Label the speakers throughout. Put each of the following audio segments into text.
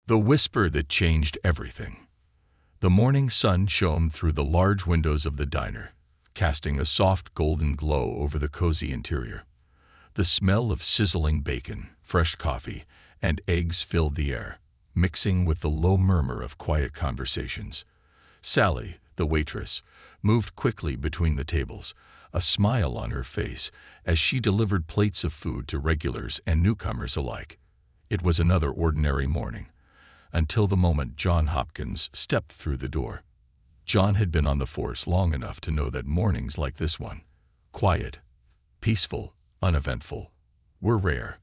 Speaker 1: The whisper that changed everything. The morning sun shone through the large windows of the diner, casting a soft golden glow over the cozy interior. The smell of sizzling bacon, fresh coffee, and eggs filled the air, mixing with the low murmur of quiet conversations. Sally, the waitress, moved quickly between the tables, a smile on her face as she delivered plates of food to regulars and newcomers alike. It was another ordinary morning, until the moment John Hopkins stepped through the door. John had been on the force long enough to know that mornings like this one, quiet, peaceful, uneventful, were rare.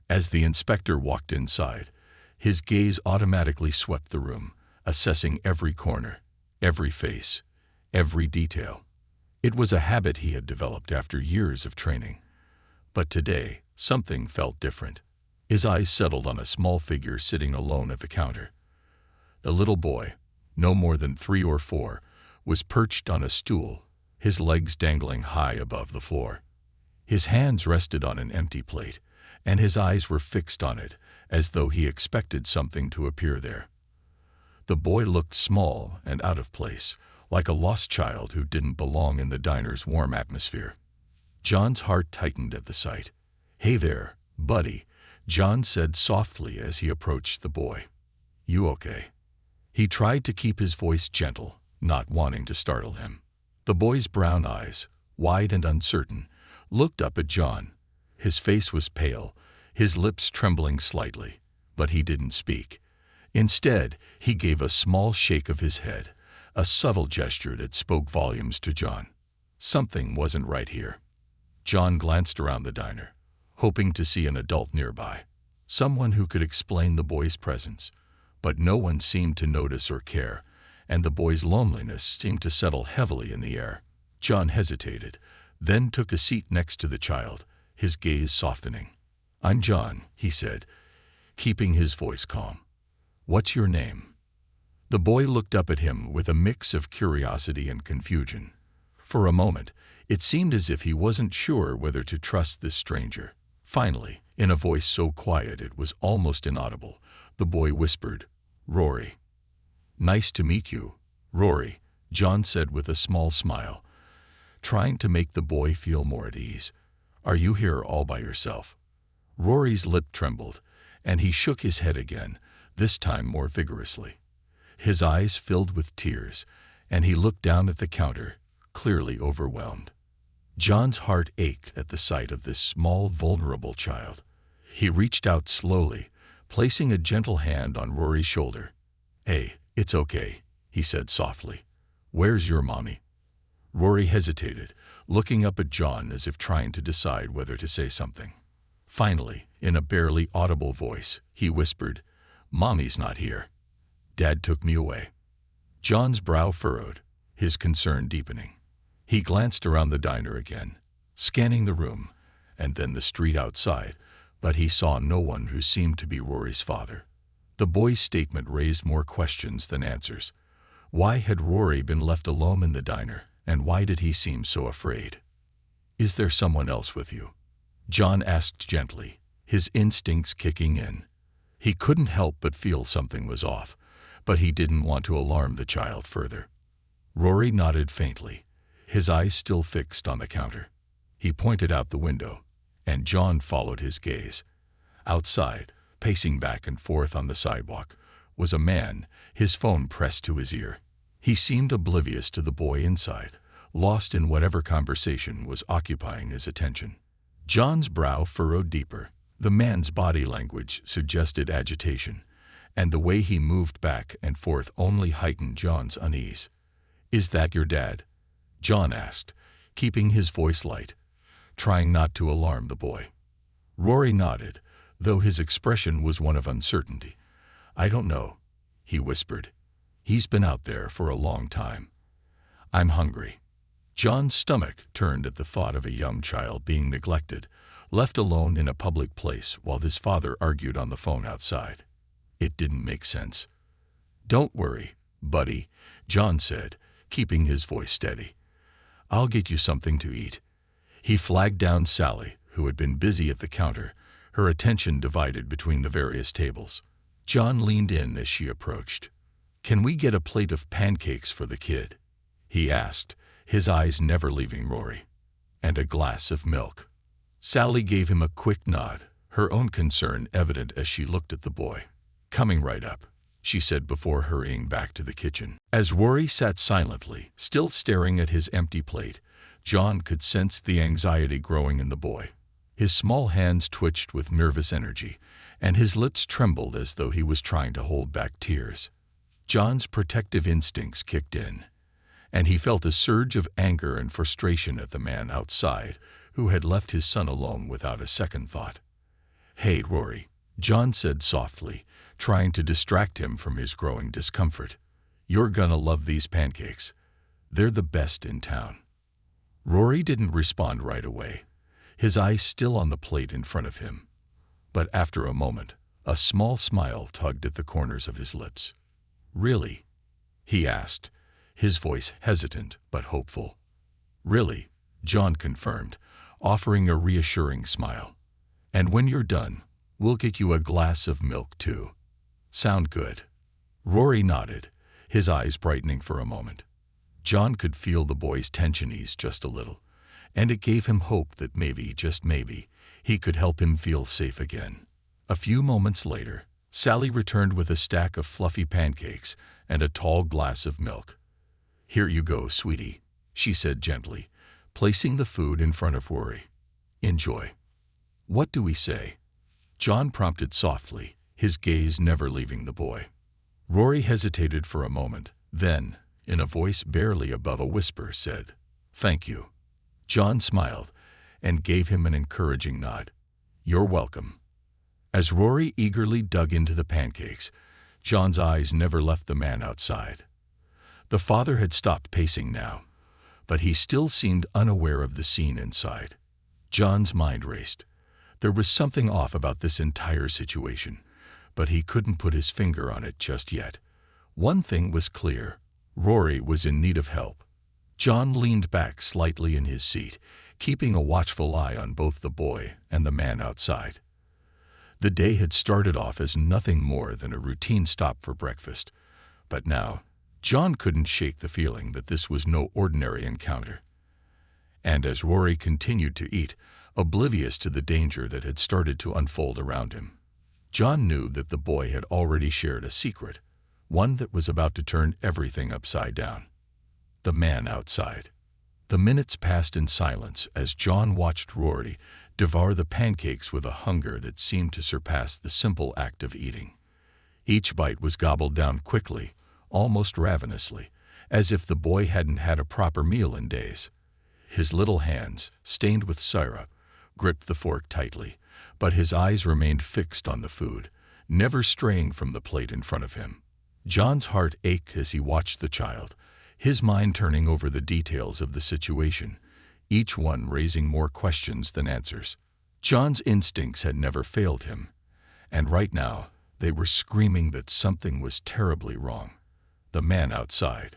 Speaker 1: As the inspector walked inside, his gaze automatically swept the room, assessing every corner, every face, every detail. It was a habit he had developed after years of training. But today, something felt different. His eyes settled on a small figure sitting alone at the counter. The little boy, no more than 3 or 4, was perched on a stool, his legs dangling high above the floor. His hands rested on an empty plate, and his eyes were fixed on it, as though he expected something to appear there. The boy looked small and out of place, like a lost child who didn't belong in the diner's warm atmosphere. John's heart tightened at the sight. "Hey there, buddy," John said softly as he approached the boy. "You okay?" He tried to keep his voice gentle, not wanting to startle him. The boy's brown eyes, wide and uncertain, looked up at John. His face was pale, his lips trembling slightly, but he didn't speak. Instead, he gave a small shake of his head, a subtle gesture that spoke volumes to John. Something wasn't right here. John glanced around the diner, hoping to see an adult nearby, someone who could explain the boy's presence. But no one seemed to notice or care, and the boy's loneliness seemed to settle heavily in the air. John hesitated, then took a seat next to the child, his gaze softening. "I'm John," he said, keeping his voice calm. "What's your name?" The boy looked up at him with a mix of curiosity and confusion. For a moment, it seemed as if he wasn't sure whether to trust this stranger. Finally, in a voice so quiet it was almost inaudible, the boy whispered, "Rory." "Nice to meet you, Rory," John said with a small smile, trying to make the boy feel more at ease. "Are you here all by yourself?" Rory's lip trembled, and he shook his head again, this time more vigorously. His eyes filled with tears, and he looked down at the counter, clearly overwhelmed. John's heart ached at the sight of this small, vulnerable child. He reached out slowly, placing a gentle hand on Rory's shoulder. "Hey, it's okay," he said softly. "Where's your mommy?" Rory hesitated, looking up at John as if trying to decide whether to say something. Finally, in a barely audible voice, he whispered, "Mommy's not here. Dad took me away." John's brow furrowed, his concern deepening. He glanced around the diner again, scanning the room, and then the street outside, but he saw no one who seemed to be Rory's father. The boy's statement raised more questions than answers. Why had Rory been left alone in the diner, and why did he seem so afraid? "Is there someone else with you?" John asked gently, his instincts kicking in. He couldn't help but feel something was off, but he didn't want to alarm the child further. Rory nodded faintly, his eyes still fixed on the counter. He pointed out the window, and John followed his gaze. Outside, pacing back and forth on the sidewalk, was a man, his phone pressed to his ear. He seemed oblivious to the boy inside, lost in whatever conversation was occupying his attention. John's brow furrowed deeper. The man's body language suggested agitation, and the way he moved back and forth only heightened John's unease. "Is that your dad?" John asked, keeping his voice light, trying not to alarm the boy. Rory nodded, though his expression was one of uncertainty. "I don't know," he whispered. "He's been out there for a long time. I'm hungry." John's stomach turned at the thought of a young child being neglected, left alone in a public place while his father argued on the phone outside. It didn't make sense. "Don't worry, buddy," John said, keeping his voice steady. "I'll get you something to eat." He flagged down Sally, who had been busy at the counter, her attention divided between the various tables. John leaned in as she approached. "Can we get a plate of pancakes for the kid?" he asked, his eyes never leaving Rory. "And a glass of milk." Sally gave him a quick nod, her own concern evident as she looked at the boy. "Coming right up," she said before hurrying back to the kitchen. As Rory sat silently, still staring at his empty plate, John could sense the anxiety growing in the boy. His small hands twitched with nervous energy, and his lips trembled as though he was trying to hold back tears. John's protective instincts kicked in, and he felt a surge of anger and frustration at the man outside who had left his son alone without a second thought. "Hey, Rory," John said softly, trying to distract him from his growing discomfort. "You're gonna love these pancakes. They're the best in town." Rory didn't respond right away, his eyes still on the plate in front of him. But after a moment, a small smile tugged at the corners of his lips. "Really?" he asked, his voice hesitant but hopeful. "Really," John confirmed, offering a reassuring smile. "And when you're done, we'll get you a glass of milk too. Sound good?" Rory nodded, his eyes brightening for a moment. John could feel the boy's tension ease just a little, and it gave him hope that maybe, just maybe, he could help him feel safe again. A few moments later, Sally returned with a stack of fluffy pancakes and a tall glass of milk. "Here you go, sweetie," she said gently, placing the food in front of Rory. "Enjoy." "What do we say?" John prompted softly, his gaze never leaving the boy. Rory hesitated for a moment, then, in a voice barely above a whisper, said, "Thank you." John smiled and gave him an encouraging nod. "You're welcome." As Rory eagerly dug into the pancakes, John's eyes never left the man outside. The father had stopped pacing now, but he still seemed unaware of the scene inside. John's mind raced. There was something off about this entire situation, but he couldn't put his finger on it just yet. One thing was clear: Rory was in need of help. John leaned back slightly in his seat, keeping a watchful eye on both the boy and the man outside. The day had started off as nothing more than a routine stop for breakfast, but now John couldn't shake the feeling that this was no ordinary encounter. And as Rory continued to eat, oblivious to the danger that had started to unfold around him, John knew that the boy had already shared a secret, one that was about to turn everything upside down. The man outside. The minutes passed in silence as John watched Rory devour the pancakes with a hunger that seemed to surpass the simple act of eating. Each bite was gobbled down quickly, almost ravenously, as if the boy hadn't had a proper meal in days. His little hands, stained with syrup, gripped the fork tightly, but his eyes remained fixed on the food, never straying from the plate in front of him. John's heart ached as he watched the child, his mind turning over the details of the situation, each one raising more questions than answers. John's instincts had never failed him, and right now they were screaming that something was terribly wrong. The man outside,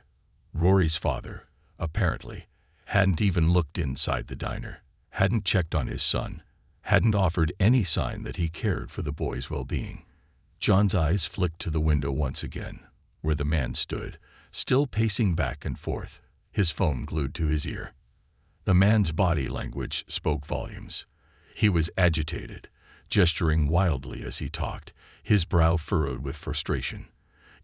Speaker 1: Rory's father, apparently, hadn't even looked inside the diner, hadn't checked on his son, hadn't offered any sign that he cared for the boy's well-being. John's eyes flicked to the window once again, where the man stood, still pacing back and forth, his phone glued to his ear. The man's body language spoke volumes. He was agitated, gesturing wildly as he talked, his brow furrowed with frustration.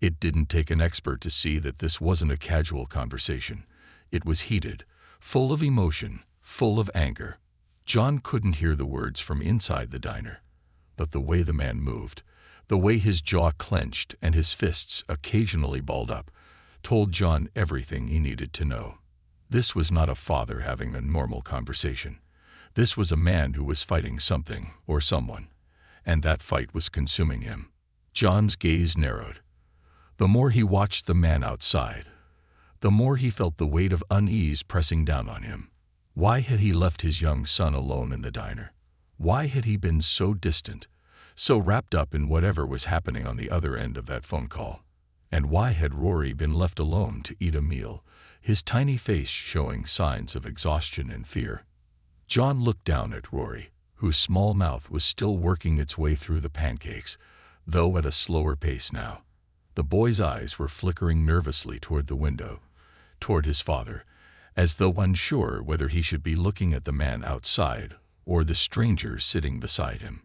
Speaker 1: It didn't take an expert to see that this wasn't a casual conversation. It was heated, full of emotion, full of anger. John couldn't hear the words from inside the diner, but the way the man moved, the way his jaw clenched and his fists occasionally balled up, told John everything he needed to know. This was not a father having a normal conversation. This was a man who was fighting something or someone, and that fight was consuming him. John's gaze narrowed. The more he watched the man outside, the more he felt the weight of unease pressing down on him. Why had he left his young son alone in the diner? Why had he been so distant, so wrapped up in whatever was happening on the other end of that phone call? And why had Rory been left alone to eat a meal, his tiny face showing signs of exhaustion and fear? John looked down at Rory, whose small mouth was still working its way through the pancakes, though at a slower pace now. The boy's eyes were flickering nervously toward the window, toward his father, as though unsure whether he should be looking at the man outside or the stranger sitting beside him.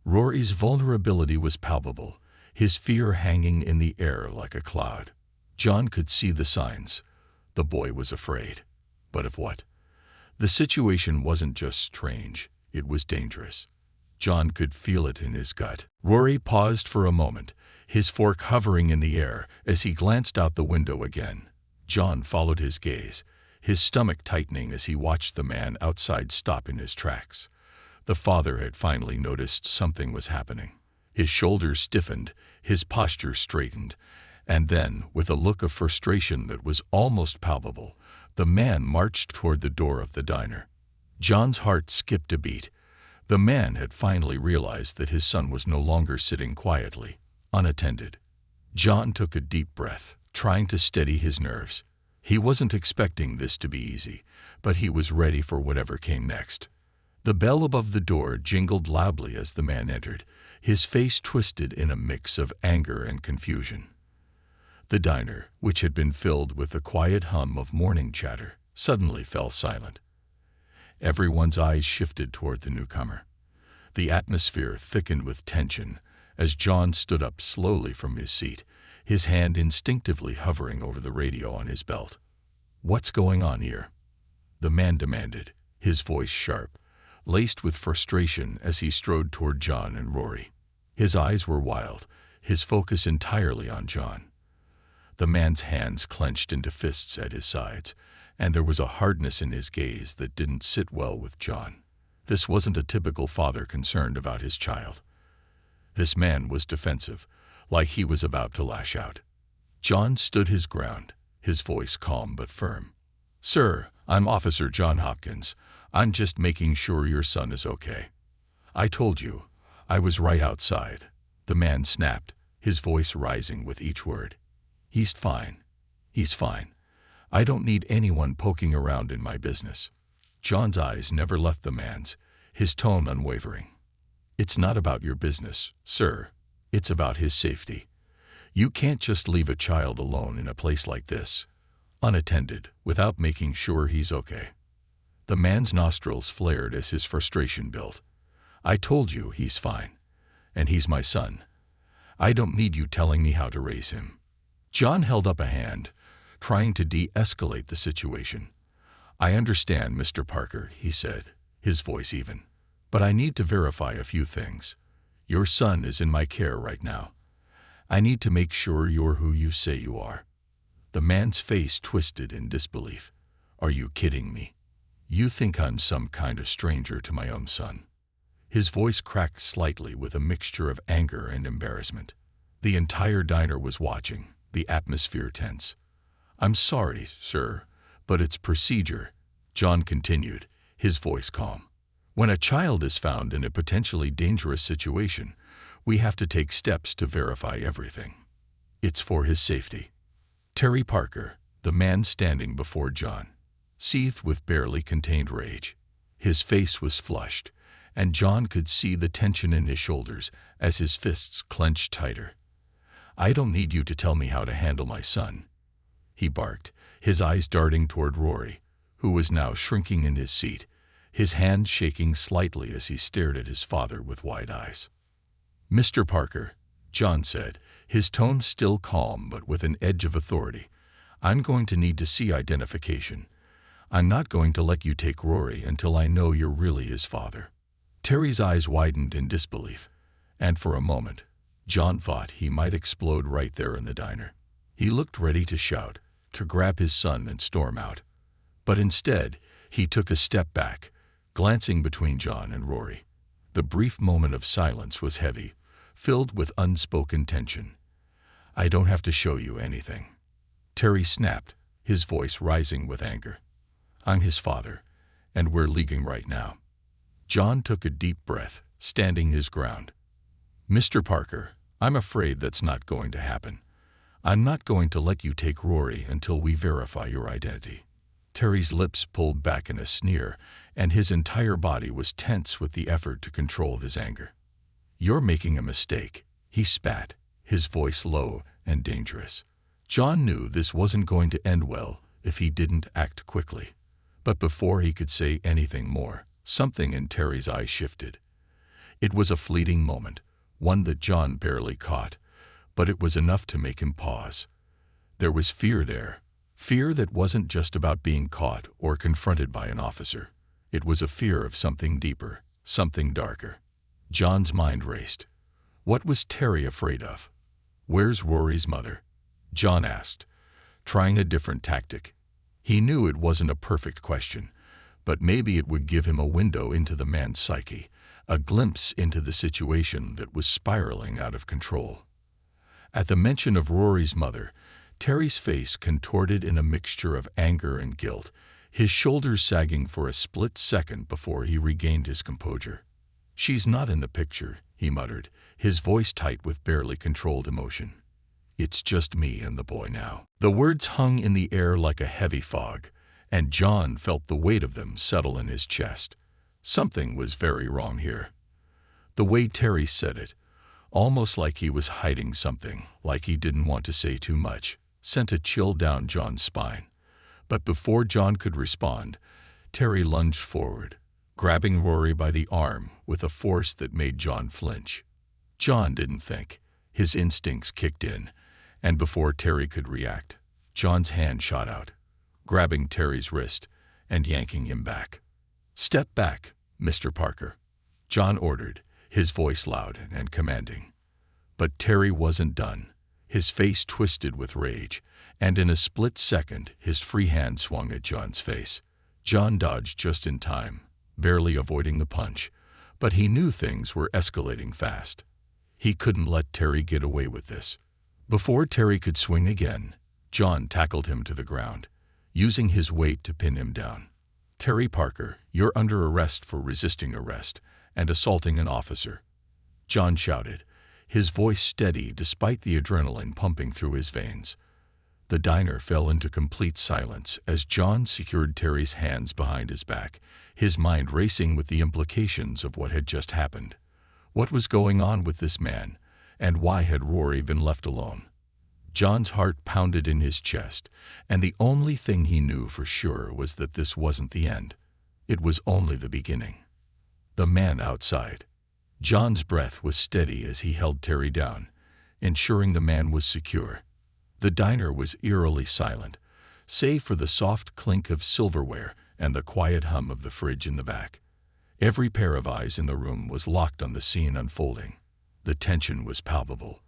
Speaker 1: Rory's vulnerability was palpable, his fear hanging in the air like a cloud. John could see the signs. The boy was afraid. But of what? The situation wasn't just strange, it was dangerous. John could feel it in his gut. Rory paused for a moment, his fork hovering in the air as he glanced out the window again. John followed his gaze, his stomach tightening as he watched the man outside stop in his tracks. The father had finally noticed something was happening. His shoulders stiffened, his posture straightened, and then, with a look of frustration that was almost palpable, the man marched toward the door of the diner. John's heart skipped a beat. The man had finally realized that his son was no longer sitting quietly, unattended. John took a deep breath, trying to steady his nerves. He wasn't expecting this to be easy, but he was ready for whatever came next. The bell above the door jingled loudly as the man entered, his face twisted in a mix of anger and confusion. The diner, which had been filled with the quiet hum of morning chatter, suddenly fell silent. Everyone's eyes shifted toward the newcomer. The atmosphere thickened with tension as John stood up slowly from his seat, his hand instinctively hovering over the radio on his belt. "What's going on here?" the man demanded, his voice sharp, laced with frustration as he strode toward John and Rory. His eyes were wild, his focus entirely on John. The man's hands clenched into fists at his sides, and there was a hardness in his gaze that didn't sit well with John. This wasn't a typical father concerned about his child. This man was defensive, like he was about to lash out. John stood his ground, his voice calm but firm. "Sir, I'm Officer John Hopkins. I'm just making sure your son is okay." "I told you. I was right outside," the man snapped, his voice rising with each word. "He's fine. He's fine. I don't need anyone poking around in my business." John's eyes never left the man's, his tone unwavering. "It's not about your business, sir. It's about his safety. You can't just leave a child alone in a place like this, unattended, without making sure he's okay." The man's nostrils flared as his frustration built. "I told you he's fine. And he's my son. I don't need you telling me how to raise him." John held up a hand, trying to de-escalate the situation. "I understand, Mr. Parker," he said, his voice even. "But I need to verify a few things. Your son is in my care right now. I need to make sure you're who you say you are." The man's face twisted in disbelief. "Are you kidding me? You think I'm some kind of stranger to my own son?" His voice cracked slightly with a mixture of anger and embarrassment. The entire diner was watching, the atmosphere tense. "I'm sorry, sir, but it's procedure," John continued, his voice calm. "When a child is found in a potentially dangerous situation, we have to take steps to verify everything. It's for his safety." Terry Parker, the man standing before John, seethed with barely contained rage. His face was flushed, and John could see the tension in his shoulders as his fists clenched tighter. "I don't need you to tell me how to handle my son," he barked, his eyes darting toward Rory, who was now shrinking in his seat, his hand shaking slightly as he stared at his father with wide eyes. "Mr. Parker," John said, his tone still calm but with an edge of authority, "I'm going to need to see identification. I'm not going to let you take Rory until I know you're really his father." Terry's eyes widened in disbelief, and for a moment, John thought he might explode right there in the diner. He looked ready to shout, to grab his son and storm out. But instead, he took a step back, glancing between John and Rory. The brief moment of silence was heavy, filled with unspoken tension. "I don't have to show you anything," Terry snapped, his voice rising with anger. "I'm his father, and we're leaving right now." John took a deep breath, standing his ground. "Mr. Parker, I'm afraid that's not going to happen. I'm not going to let you take Rory until we verify your identity." Terry's lips pulled back in a sneer, and his entire body was tense with the effort to control his anger. "You're making a mistake," He spat, his voice low and dangerous. John knew this wasn't going to end well if he didn't act quickly. But before he could say anything more, something in Terry's eyes shifted. It was a fleeting moment, one that John barely caught, but it was enough to make him pause. There was fear there, fear that wasn't just about being caught or confronted by an officer. It was a fear of something deeper, something darker. John's mind raced. What was Terry afraid of? "Where's Rory's mother?" John asked, trying a different tactic. He knew it wasn't a perfect question, but maybe it would give him a window into the man's psyche, a glimpse into the situation that was spiraling out of control. At the mention of Rory's mother, Terry's face contorted in a mixture of anger and guilt, his shoulders sagging for a split second before he regained his composure. "She's not in the picture," he muttered, his voice tight with barely controlled emotion. "It's just me and the boy now." The words hung in the air like a heavy fog, and John felt the weight of them settle in his chest. Something was very wrong here. The way Terry said it, almost like he was hiding something, like he didn't want to say too much, sent a chill down John's spine. But before John could respond, Terry lunged forward, grabbing Rory by the arm with a force that made John flinch. John didn't think. His instincts kicked in, and before Terry could react, John's hand shot out, grabbing Terry's wrist and yanking him back. "Step back, Mr. Parker," John ordered, his voice loud and commanding. But Terry wasn't done. His face twisted with rage, and in a split second his free hand swung at John's face. John dodged just in time, barely avoiding the punch, but he knew things were escalating fast. He couldn't let Terry get away with this. Before Terry could swing again, John tackled him to the ground, using his weight to pin him down. "Terry Parker, you're under arrest for resisting arrest and assaulting an officer," John shouted, his voice steady despite the adrenaline pumping through his veins. The diner fell into complete silence as John secured Terry's hands behind his back, his mind racing with the implications of what had just happened. What was going on with this man, and why had Rory been left alone? John's heart pounded in his chest, and the only thing he knew for sure was that this wasn't the end. It was only the beginning. The man outside. John's breath was steady as he held Terry down, ensuring the man was secure. The diner was eerily silent, save for the soft clink of silverware and the quiet hum of the fridge in the back. Every pair of eyes in the room was locked on the scene unfolding. The tension was palpable.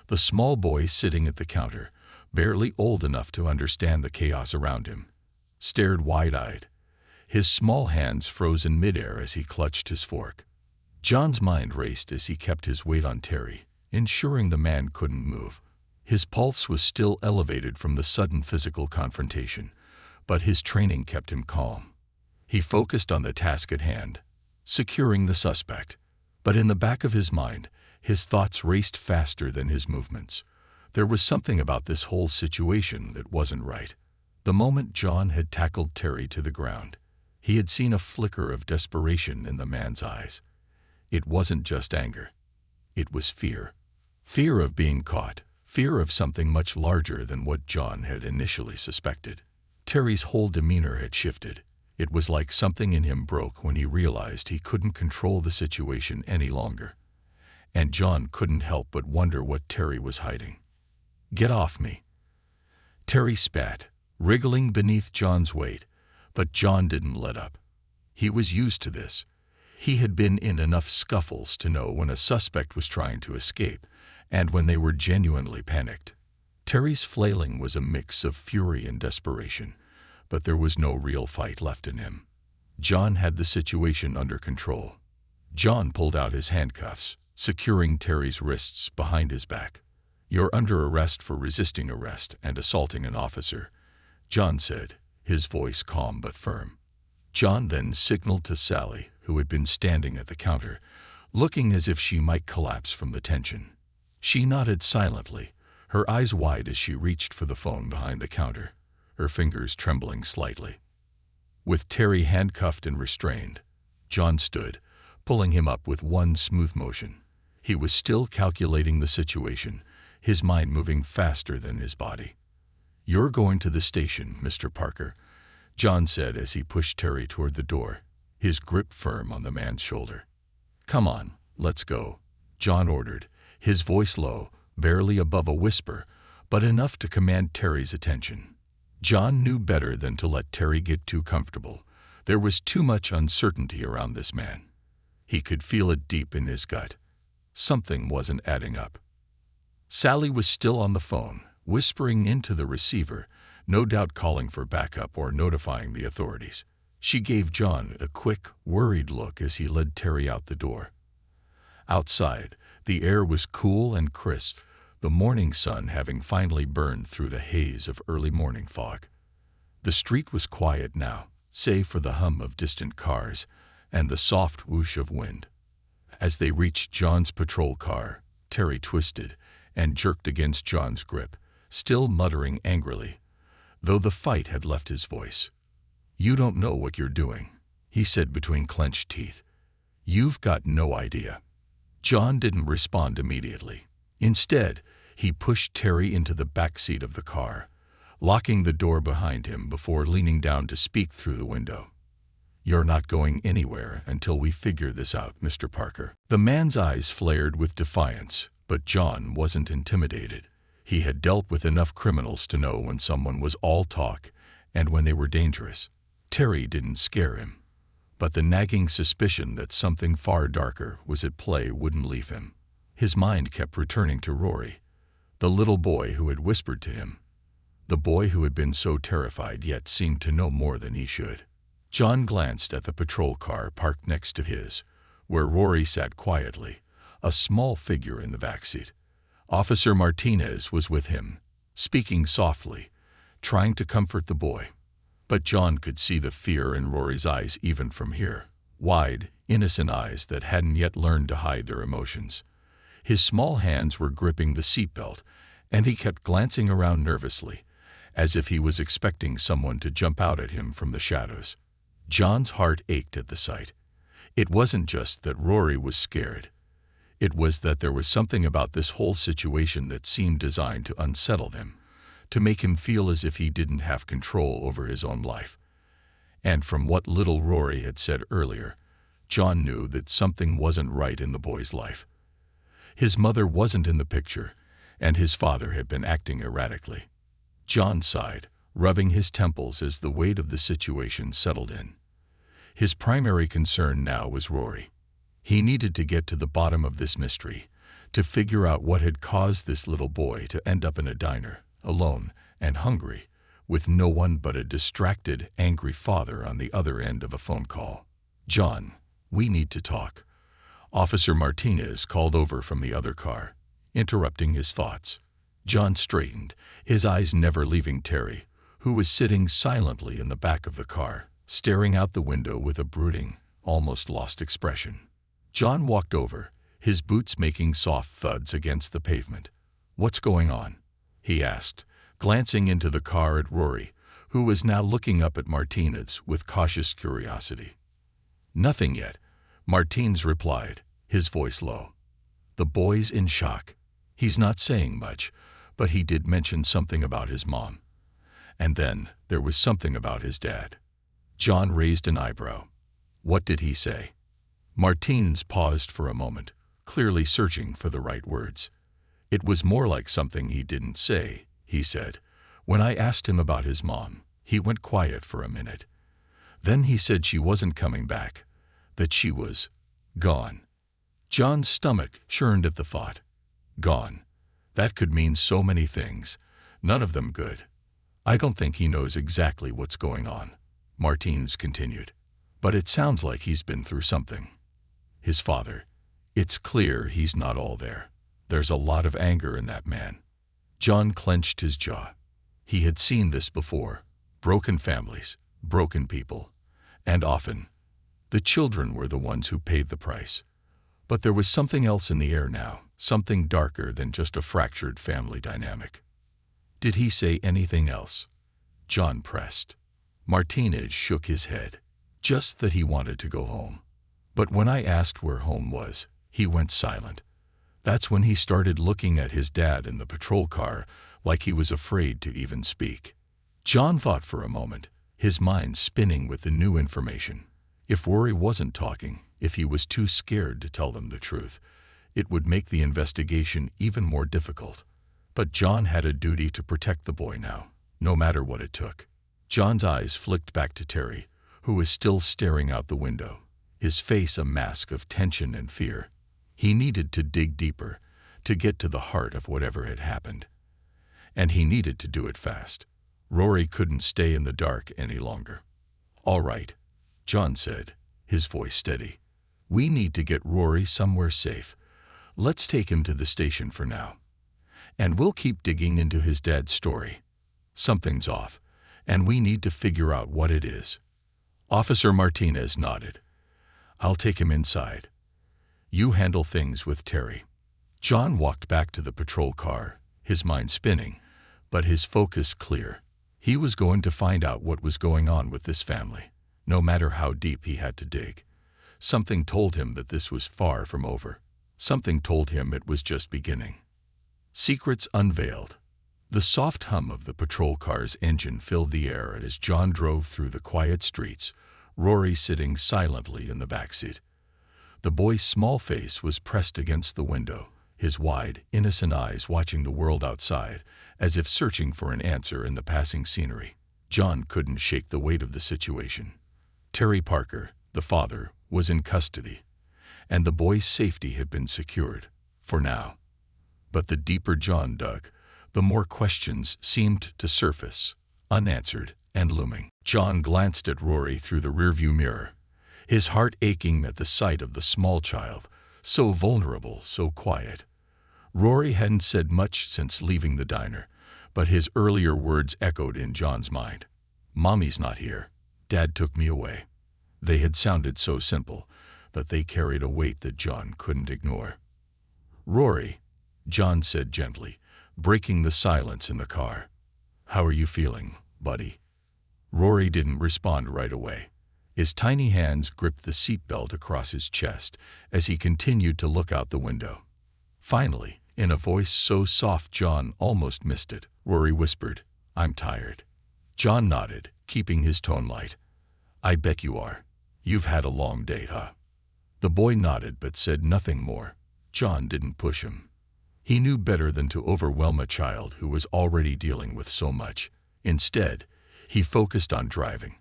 Speaker 1: The small boy sitting at the counter, barely old enough to understand the chaos around him, stared wide-eyed. His small hands froze in midair as he clutched his fork. John's mind raced as he kept his weight on Terry, ensuring the man couldn't move. His pulse was still elevated from the sudden physical confrontation, but his training kept him calm. He focused on the task at hand, securing the suspect. But in the back of his mind, his thoughts raced faster than his movements. There was something about this whole situation that wasn't right. The moment John had tackled Terry to the ground, he had seen a flicker of desperation in the man's eyes. It wasn't just anger. It was fear. Fear of being caught. Fear of something much larger than what John had initially suspected. Terry's whole demeanor had shifted. It was like something in him broke when he realized he couldn't control the situation any longer. And John couldn't help but wonder what Terry was hiding. "Get off me." Terry spat, wriggling beneath John's weight, but John didn't let up. He was used to this. He had been in enough scuffles to know when a suspect was trying to escape and when they were genuinely panicked. Terry's flailing was a mix of fury and desperation, but there was no real fight left in him. John had the situation under control. John pulled out his handcuffs, securing Terry's wrists behind his back. "You're under arrest for resisting arrest and assaulting an officer," John said, his voice calm but firm. John then signaled to Sally, who had been standing at the counter, looking as if she might collapse from the tension. She nodded silently, her eyes wide as she reached for the phone behind the counter, her fingers trembling slightly. With Terry handcuffed and restrained, John stood, pulling him up with one smooth motion. He was still calculating the situation, his mind moving faster than his body. "You're going to the station, Mr. Parker," John said as he pushed Terry toward the door, his grip firm on the man's shoulder. "Come on, let's go," John ordered, his voice low, barely above a whisper, but enough to command Terry's attention. John knew better than to let Terry get too comfortable. There was too much uncertainty around this man. He could feel it deep in his gut. Something wasn't adding up. Sally was still on the phone, whispering into the receiver, no doubt calling for backup or notifying the authorities. She gave John a quick, worried look as he led Terry out the door. Outside, the air was cool and crisp, the morning sun having finally burned through the haze of early morning fog. The street was quiet now, save for the hum of distant cars and the soft whoosh of wind. As they reached John's patrol car, Terry twisted and jerked against John's grip, still muttering angrily, though the fight had left his voice. "You don't know what you're doing," he said between clenched teeth. "You've got no idea." John didn't respond immediately. Instead, he pushed Terry into the back seat of the car, locking the door behind him before leaning down to speak through the window. "You're not going anywhere until we figure this out, Mr. Parker." The man's eyes flared with defiance, but John wasn't intimidated. He had dealt with enough criminals to know when someone was all talk and when they were dangerous. Terry didn't scare him, but the nagging suspicion that something far darker was at play wouldn't leave him. His mind kept returning to Rory, the little boy who had whispered to him, the boy who had been so terrified yet seemed to know more than he should. John glanced at the patrol car parked next to his, where Rory sat quietly, a small figure in the backseat. Officer Martinez was with him, speaking softly, trying to comfort the boy. But John could see the fear in Rory's eyes even from here, wide, innocent eyes that hadn't yet learned to hide their emotions. His small hands were gripping the seatbelt, and he kept glancing around nervously, as if he was expecting someone to jump out at him from the shadows. John's heart ached at the sight. It wasn't just that Rory was scared. It was that there was something about this whole situation that seemed designed to unsettle him, to make him feel as if he didn't have control over his own life. And from what little Rory had said earlier, John knew that something wasn't right in the boy's life. His mother wasn't in the picture, and his father had been acting erratically. John sighed, rubbing his temples as the weight of the situation settled in. His primary concern now was Rory. He needed to get to the bottom of this mystery, to figure out what had caused this little boy to end up in a diner, alone and hungry, with no one but a distracted, angry father on the other end of a phone call. "John, we need to talk." Officer Martinez called over from the other car, interrupting his thoughts. John straightened, his eyes never leaving Terry, who was sitting silently in the back of the car, staring out the window with a brooding, almost lost expression. John walked over, his boots making soft thuds against the pavement. "What's going on?" he asked, glancing into the car at Rory, who was now looking up at Martinez with cautious curiosity. "Nothing yet," Martinez replied, his voice low. "The boy's in shock. He's not saying much, but he did mention something about his mom. And then there was something about his dad." John raised an eyebrow. "What did he say?" Martinez paused for a moment, clearly searching for the right words. "It was more like something he didn't say," he said. "When I asked him about his mom, he went quiet for a minute. Then he said she wasn't coming back, that she was gone." John's stomach churned at the thought. Gone. That could mean so many things, none of them good. "I don't think he knows exactly what's going on," Martinez continued. "But it sounds like he's been through something. His father. It's clear he's not all there. There's a lot of anger in that man." John clenched his jaw. He had seen this before. Broken families, broken people. And often, the children were the ones who paid the price. But there was something else in the air now, something darker than just a fractured family dynamic. "Did he say anything else?" John pressed. Martinez shook his head. "Just that he wanted to go home. But when I asked where home was, he went silent. That's when he started looking at his dad in the patrol car like he was afraid to even speak. John thought for a moment, his mind spinning with the new information. If Rory wasn't talking, if he was too scared to tell them the truth, it would make the investigation even more difficult. But John had a duty to protect the boy now, no matter what it took. John's eyes flicked back to Terry, who was still staring out the window, his face a mask of tension and fear. He needed to dig deeper, to get to the heart of whatever had happened. And he needed to do it fast. Rory couldn't stay in the dark any longer. "All right," John said, his voice steady. "We need to get Rory somewhere safe. Let's take him to the station for now. And we'll keep digging into his dad's story. Something's off, and we need to figure out what it is." Officer Martinez nodded. "I'll take him inside. You handle things with Terry." John walked back to the patrol car, his mind spinning, but his focus clear. He was going to find out what was going on with this family, no matter how deep he had to dig. Something told him that this was far from over. Something told him it was just beginning. Secrets unveiled. The soft hum of the patrol car's engine filled the air as John drove through the quiet streets, Rory sitting silently in the backseat. The boy's small face was pressed against the window, his wide, innocent eyes watching the world outside, as if searching for an answer in the passing scenery. John couldn't shake the weight of the situation. Terry Parker, the father, was in custody, and the boy's safety had been secured, for now. But the deeper John dug, the more questions seemed to surface, unanswered and looming. John glanced at Rory through the rearview mirror, his heart aching at the sight of the small child, so vulnerable, so quiet. Rory hadn't said much since leaving the diner, but his earlier words echoed in John's mind. "Mommy's not here. Dad took me away." They had sounded so simple, but they carried a weight that John couldn't ignore. "Rory," John said gently, breaking the silence in the car. "How are you feeling, buddy?" Rory didn't respond right away. His tiny hands gripped the seatbelt across his chest as he continued to look out the window. Finally, in a voice so soft John almost missed it, Rory whispered, "I'm tired." John nodded, keeping his tone light. "I bet you are. You've had a long day, huh?" The boy nodded but said nothing more. John didn't push him. He knew better than to overwhelm a child who was already dealing with so much. Instead, he focused on driving,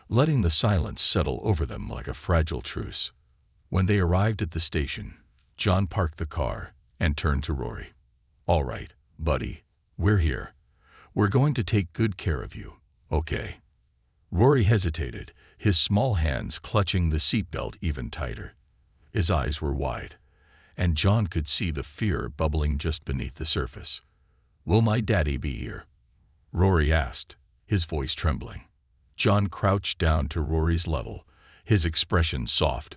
Speaker 1: letting the silence settle over them like a fragile truce. When they arrived at the station, John parked the car and turned to Rory. "All right, buddy, we're here. We're going to take good care of you, okay?" Rory hesitated, his small hands clutching the seatbelt even tighter. His eyes were wide, and John could see the fear bubbling just beneath the surface. "Will my daddy be here?" Rory asked, his voice trembling. John crouched down to Rory's level, his expression soft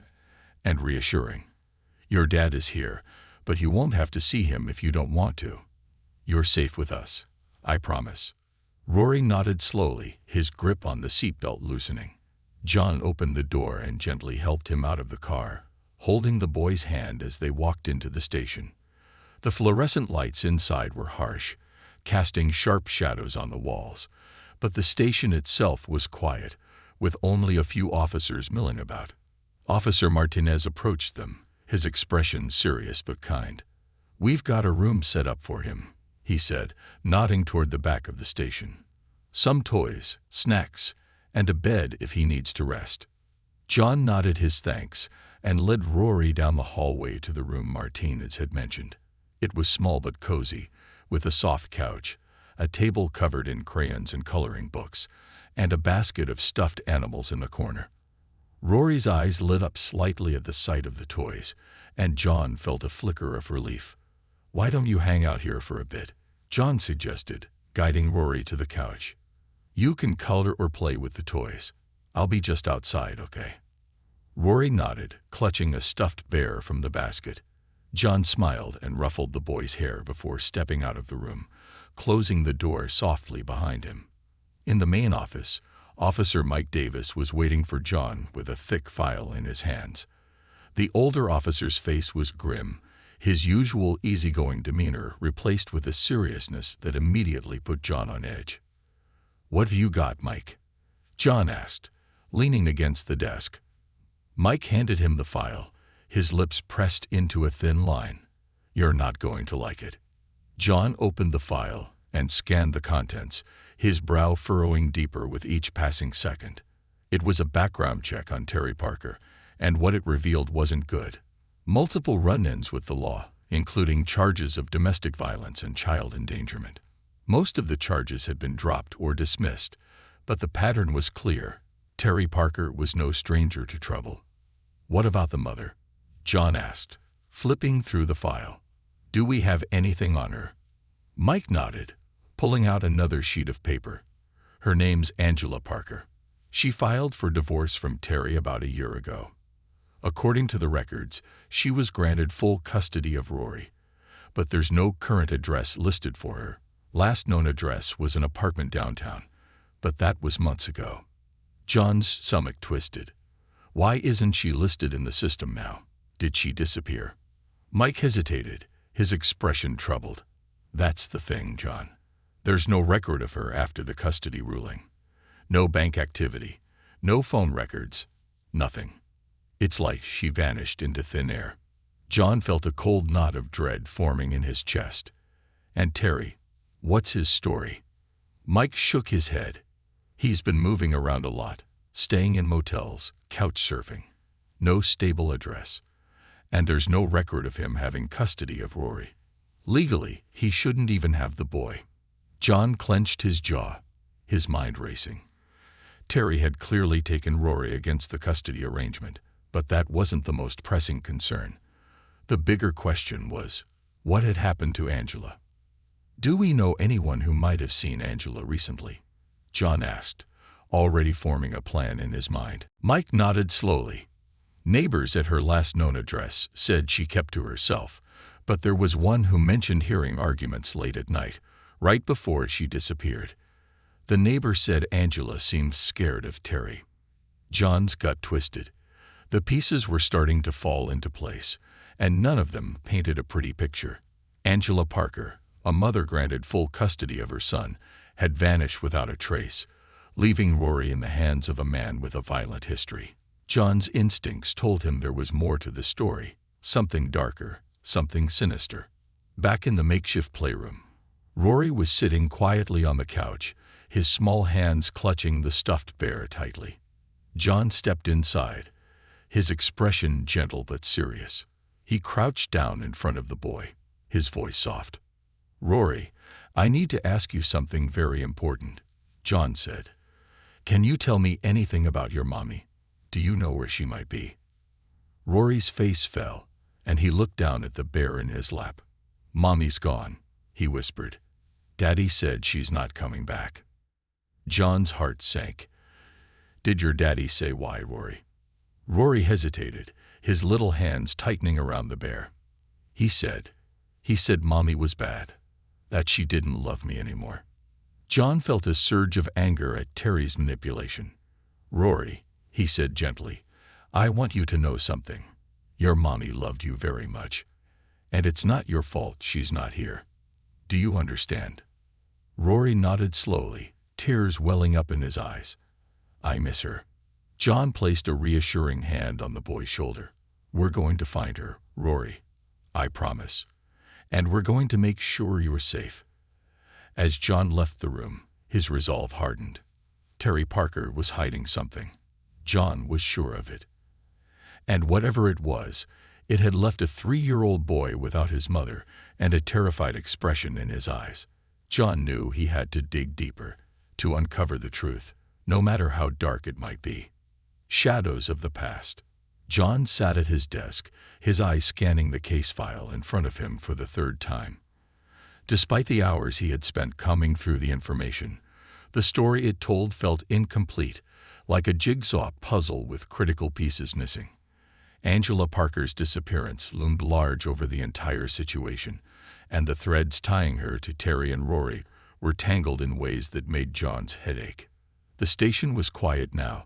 Speaker 1: and reassuring. "Your dad is here, but you won't have to see him if you don't want to. You're safe with us, I promise." Rory nodded slowly, his grip on the seatbelt loosening. John opened the door and gently helped him out of the car, holding the boy's hand as they walked into the station. The fluorescent lights inside were harsh, casting sharp shadows on the walls, but the station itself was quiet, with only a few officers milling about. Officer Martinez approached them, his expression serious but kind. "We've got a room set up for him," he said, nodding toward the back of the station. "Some toys, snacks, and a bed if he needs to rest." John nodded his thanks and led Rory down the hallway to the room Martinez had mentioned. It was small but cozy, with a soft couch, a table covered in crayons and coloring books, and a basket of stuffed animals in the corner. Rory's eyes lit up slightly at the sight of the toys, and John felt a flicker of relief. "Why don't you hang out here for a bit?" John suggested, guiding Rory to the couch. "You can color or play with the toys. I'll be just outside, okay?" Rory nodded, clutching a stuffed bear from the basket. John smiled and ruffled the boy's hair before stepping out of the room, closing the door softly behind him. In the main office, Officer Mike Davis was waiting for John with a thick file in his hands. The older officer's face was grim, his usual easygoing demeanor replaced with a seriousness that immediately put John on edge. "What have you got, Mike?" John asked, leaning against the desk. Mike handed him the file, his lips pressed into a thin line. "You're not going to like it." John opened the file and scanned the contents, his brow furrowing deeper with each passing second. It was a background check on Terry Parker, and what it revealed wasn't good. Multiple run-ins with the law, including charges of domestic violence and child endangerment. Most of the charges had been dropped or dismissed, but the pattern was clear. Terry Parker was no stranger to trouble. "What about the mother?" John asked, flipping through the file. "Do we have anything on her?" Mike nodded, pulling out another sheet of paper. "Her name's Angela Parker. She filed for divorce from Terry about a year ago. According to the records, she was granted full custody of Rory, but there's no current address listed for her. Last known address was an apartment downtown, but that was months ago." John's stomach twisted. Why isn't she listed in the system now? Did she disappear? Mike hesitated, his expression troubled. "That's the thing, John. There's no record of her after the custody ruling. No bank activity, no phone records, nothing. It's like she vanished into thin air." John felt a cold knot of dread forming in his chest. "And Terry, what's his story?" Mike shook his head. "He's been moving around a lot, staying in motels, couch surfing. No stable address. And there's no record of him having custody of Rory. Legally, he shouldn't even have the boy." John clenched his jaw, his mind racing. Terry had clearly taken Rory against the custody arrangement, but that wasn't the most pressing concern. The bigger question was, what had happened to Angela? "Do we know anyone who might have seen Angela recently?" John asked, already forming a plan in his mind. Mike nodded slowly. Neighbors at her last known address said she kept to herself, but there was one who mentioned hearing arguments late at night, right before she disappeared. The neighbor said Angela seemed scared of Terry. John's gut twisted. The pieces were starting to fall into place, and none of them painted a pretty picture. Angela Parker, a mother granted full custody of her son, had vanished without a trace, leaving Rory in the hands of a man with a violent history. John's instincts told him there was more to the story, something darker, something sinister. Back in the makeshift playroom, Rory was sitting quietly on the couch, his small hands clutching the stuffed bear tightly. John stepped inside, his expression gentle but serious. He crouched down in front of the boy, his voice soft. "Rory, I need to ask you something very important," John said. "Can you tell me anything about your mommy? Do you know where she might be?" Rory's face fell, and he looked down at the bear in his lap. "Mommy's gone," he whispered. "Daddy said she's not coming back." John's heart sank. "Did your daddy say why, Rory?" Rory hesitated, his little hands tightening around the bear. He said Mommy was bad, that she didn't love me anymore." John felt a surge of anger at Terry's manipulation. "Rory," he said gently, "I want you to know something. Your mommy loved you very much, and it's not your fault she's not here. Do you understand?" Rory nodded slowly, tears welling up in his eyes. "I miss her." John placed a reassuring hand on the boy's shoulder. "We're going to find her, Rory. I promise. And we're going to make sure you're safe." As John left the room, his resolve hardened. Terry Parker was hiding something. John was sure of it. And whatever it was, it had left a 3-year-old boy without his mother and a terrified expression in his eyes. John knew he had to dig deeper, to uncover the truth, no matter how dark it might be. Shadows of the past. John sat at his desk, his eyes scanning the case file in front of him for the third time. Despite the hours he had spent combing through the information, the story it told felt incomplete, like a jigsaw puzzle with critical pieces missing. Angela Parker's disappearance loomed large over the entire situation, and the threads tying her to Terry and Rory were tangled in ways that made John's head ache. The station was quiet now,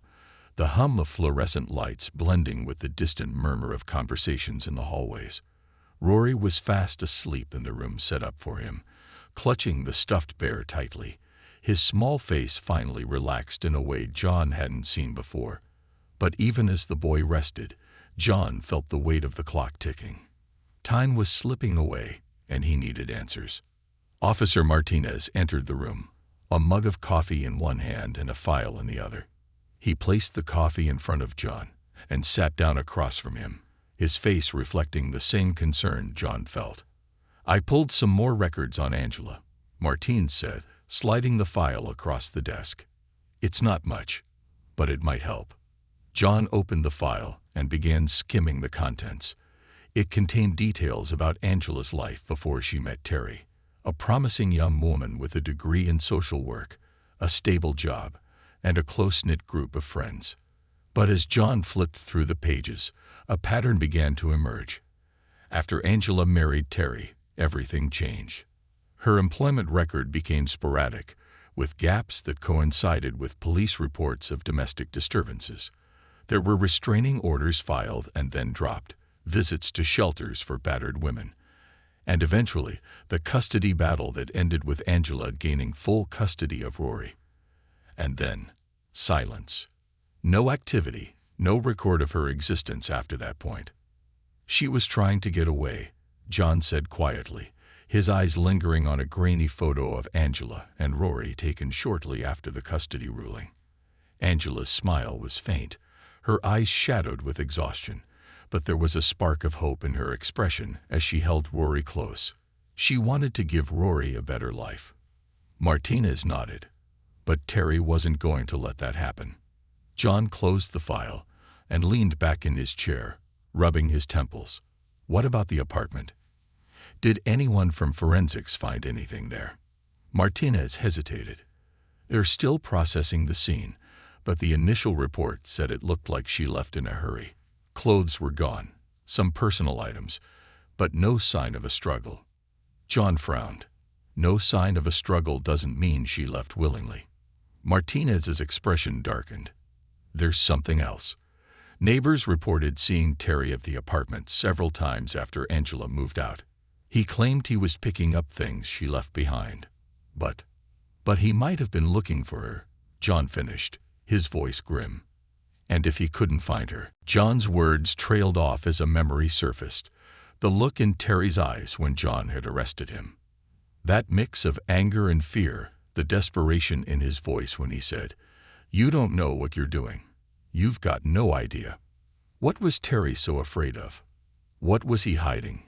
Speaker 1: the hum of fluorescent lights blending with the distant murmur of conversations in the hallways. Rory was fast asleep in the room set up for him, clutching the stuffed bear tightly. His small face finally relaxed in a way John hadn't seen before. But even as the boy rested, John felt the weight of the clock ticking. Time was slipping away, and he needed answers. Officer Martinez entered the room, a mug of coffee in one hand and a file in the other. He placed the coffee in front of John and sat down across from him, his face reflecting the same concern John felt. "I pulled some more records on Angela," Martinez said, sliding the file across the desk. "It's not much, but it might help." John opened the file and began skimming the contents. It contained details about Angela's life before she met Terry, a promising young woman with a degree in social work, a stable job, and a close-knit group of friends. But as John flipped through the pages, a pattern began to emerge. After Angela married Terry, everything changed. Her employment record became sporadic, with gaps that coincided with police reports of domestic disturbances. There were restraining orders filed and then dropped, visits to shelters for battered women, and eventually the custody battle that ended with Angela gaining full custody of Rory. And then, silence. No activity, no record of her existence after that point. "She was trying to get away," John said quietly, his eyes lingering on a grainy photo of Angela and Rory taken shortly after the custody ruling. Angela's smile was faint, her eyes shadowed with exhaustion, but there was a spark of hope in her expression as she held Rory close. She wanted to give Rory a better life. Martinez nodded, but Terry wasn't going to let that happen. John closed the file and leaned back in his chair, rubbing his temples. "What about the apartment? Did anyone from forensics find anything there?" Martinez hesitated. "They're still processing the scene, but the initial report said it looked like she left in a hurry. Clothes were gone, some personal items, but no sign of a struggle." John frowned. "No sign of a struggle doesn't mean she left willingly." Martinez's expression darkened. "There's something else." Neighbors reported seeing Terry at the apartment several times after Angela moved out. He claimed he was picking up things she left behind. But he might have been looking for her," John finished, his voice grim. "And if he couldn't find her..." John's words trailed off as a memory surfaced, the look in Terry's eyes when John had arrested him. That mix of anger and fear, the desperation in his voice when he said, "You don't know what you're doing. You've got no idea." What was Terry so afraid of? What was he hiding?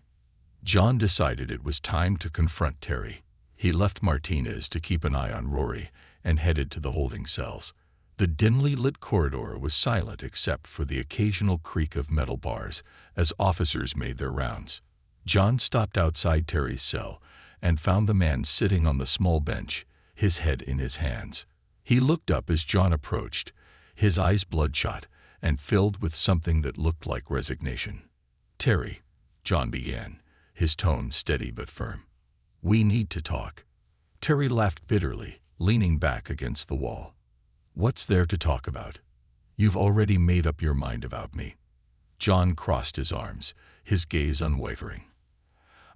Speaker 1: John decided it was time to confront Terry. He left Martinez to keep an eye on Rory and headed to the holding cells. The dimly lit corridor was silent except for the occasional creak of metal bars as officers made their rounds. John stopped outside Terry's cell and found the man sitting on the small bench, his head in his hands. He looked up as John approached, his eyes bloodshot and filled with something that looked like resignation. "Terry," John began, his tone steady but firm. "We need to talk." Terry laughed bitterly, leaning back against the wall. "What's there to talk about? You've already made up your mind about me." John crossed his arms, his gaze unwavering.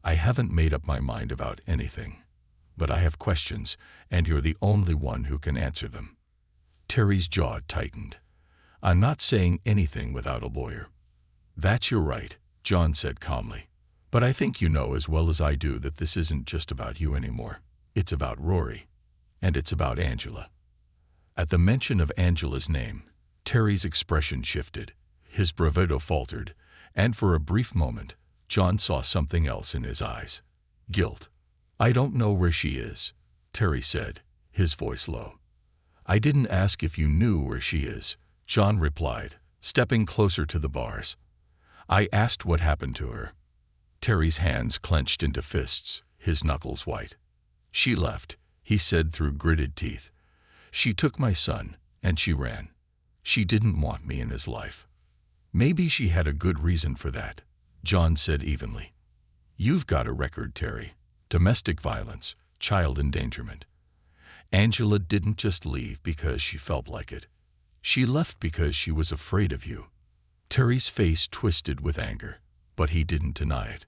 Speaker 1: "I haven't made up my mind about anything, but I have questions, and you're the only one who can answer them." Terry's jaw tightened. "I'm not saying anything without a lawyer." "That's your right," John said calmly. "But I think you know as well as I do that this isn't just about you anymore. It's about Rory, and it's about Angela." At the mention of Angela's name, Terry's expression shifted, his bravado faltered, and for a brief moment, John saw something else in his eyes. Guilt. "I don't know where she is," Terry said, his voice low. "I didn't ask if you knew where she is," John replied, stepping closer to the bars. "I asked what happened to her." Terry's hands clenched into fists, his knuckles white. "She left," he said through gritted teeth. "She took my son, and she ran. She didn't want me in his life." "Maybe she had a good reason for that," John said evenly. "You've got a record, Terry. Domestic violence, child endangerment. Angela didn't just leave because she felt like it. She left because she was afraid of you." Terry's face twisted with anger, but he didn't deny it.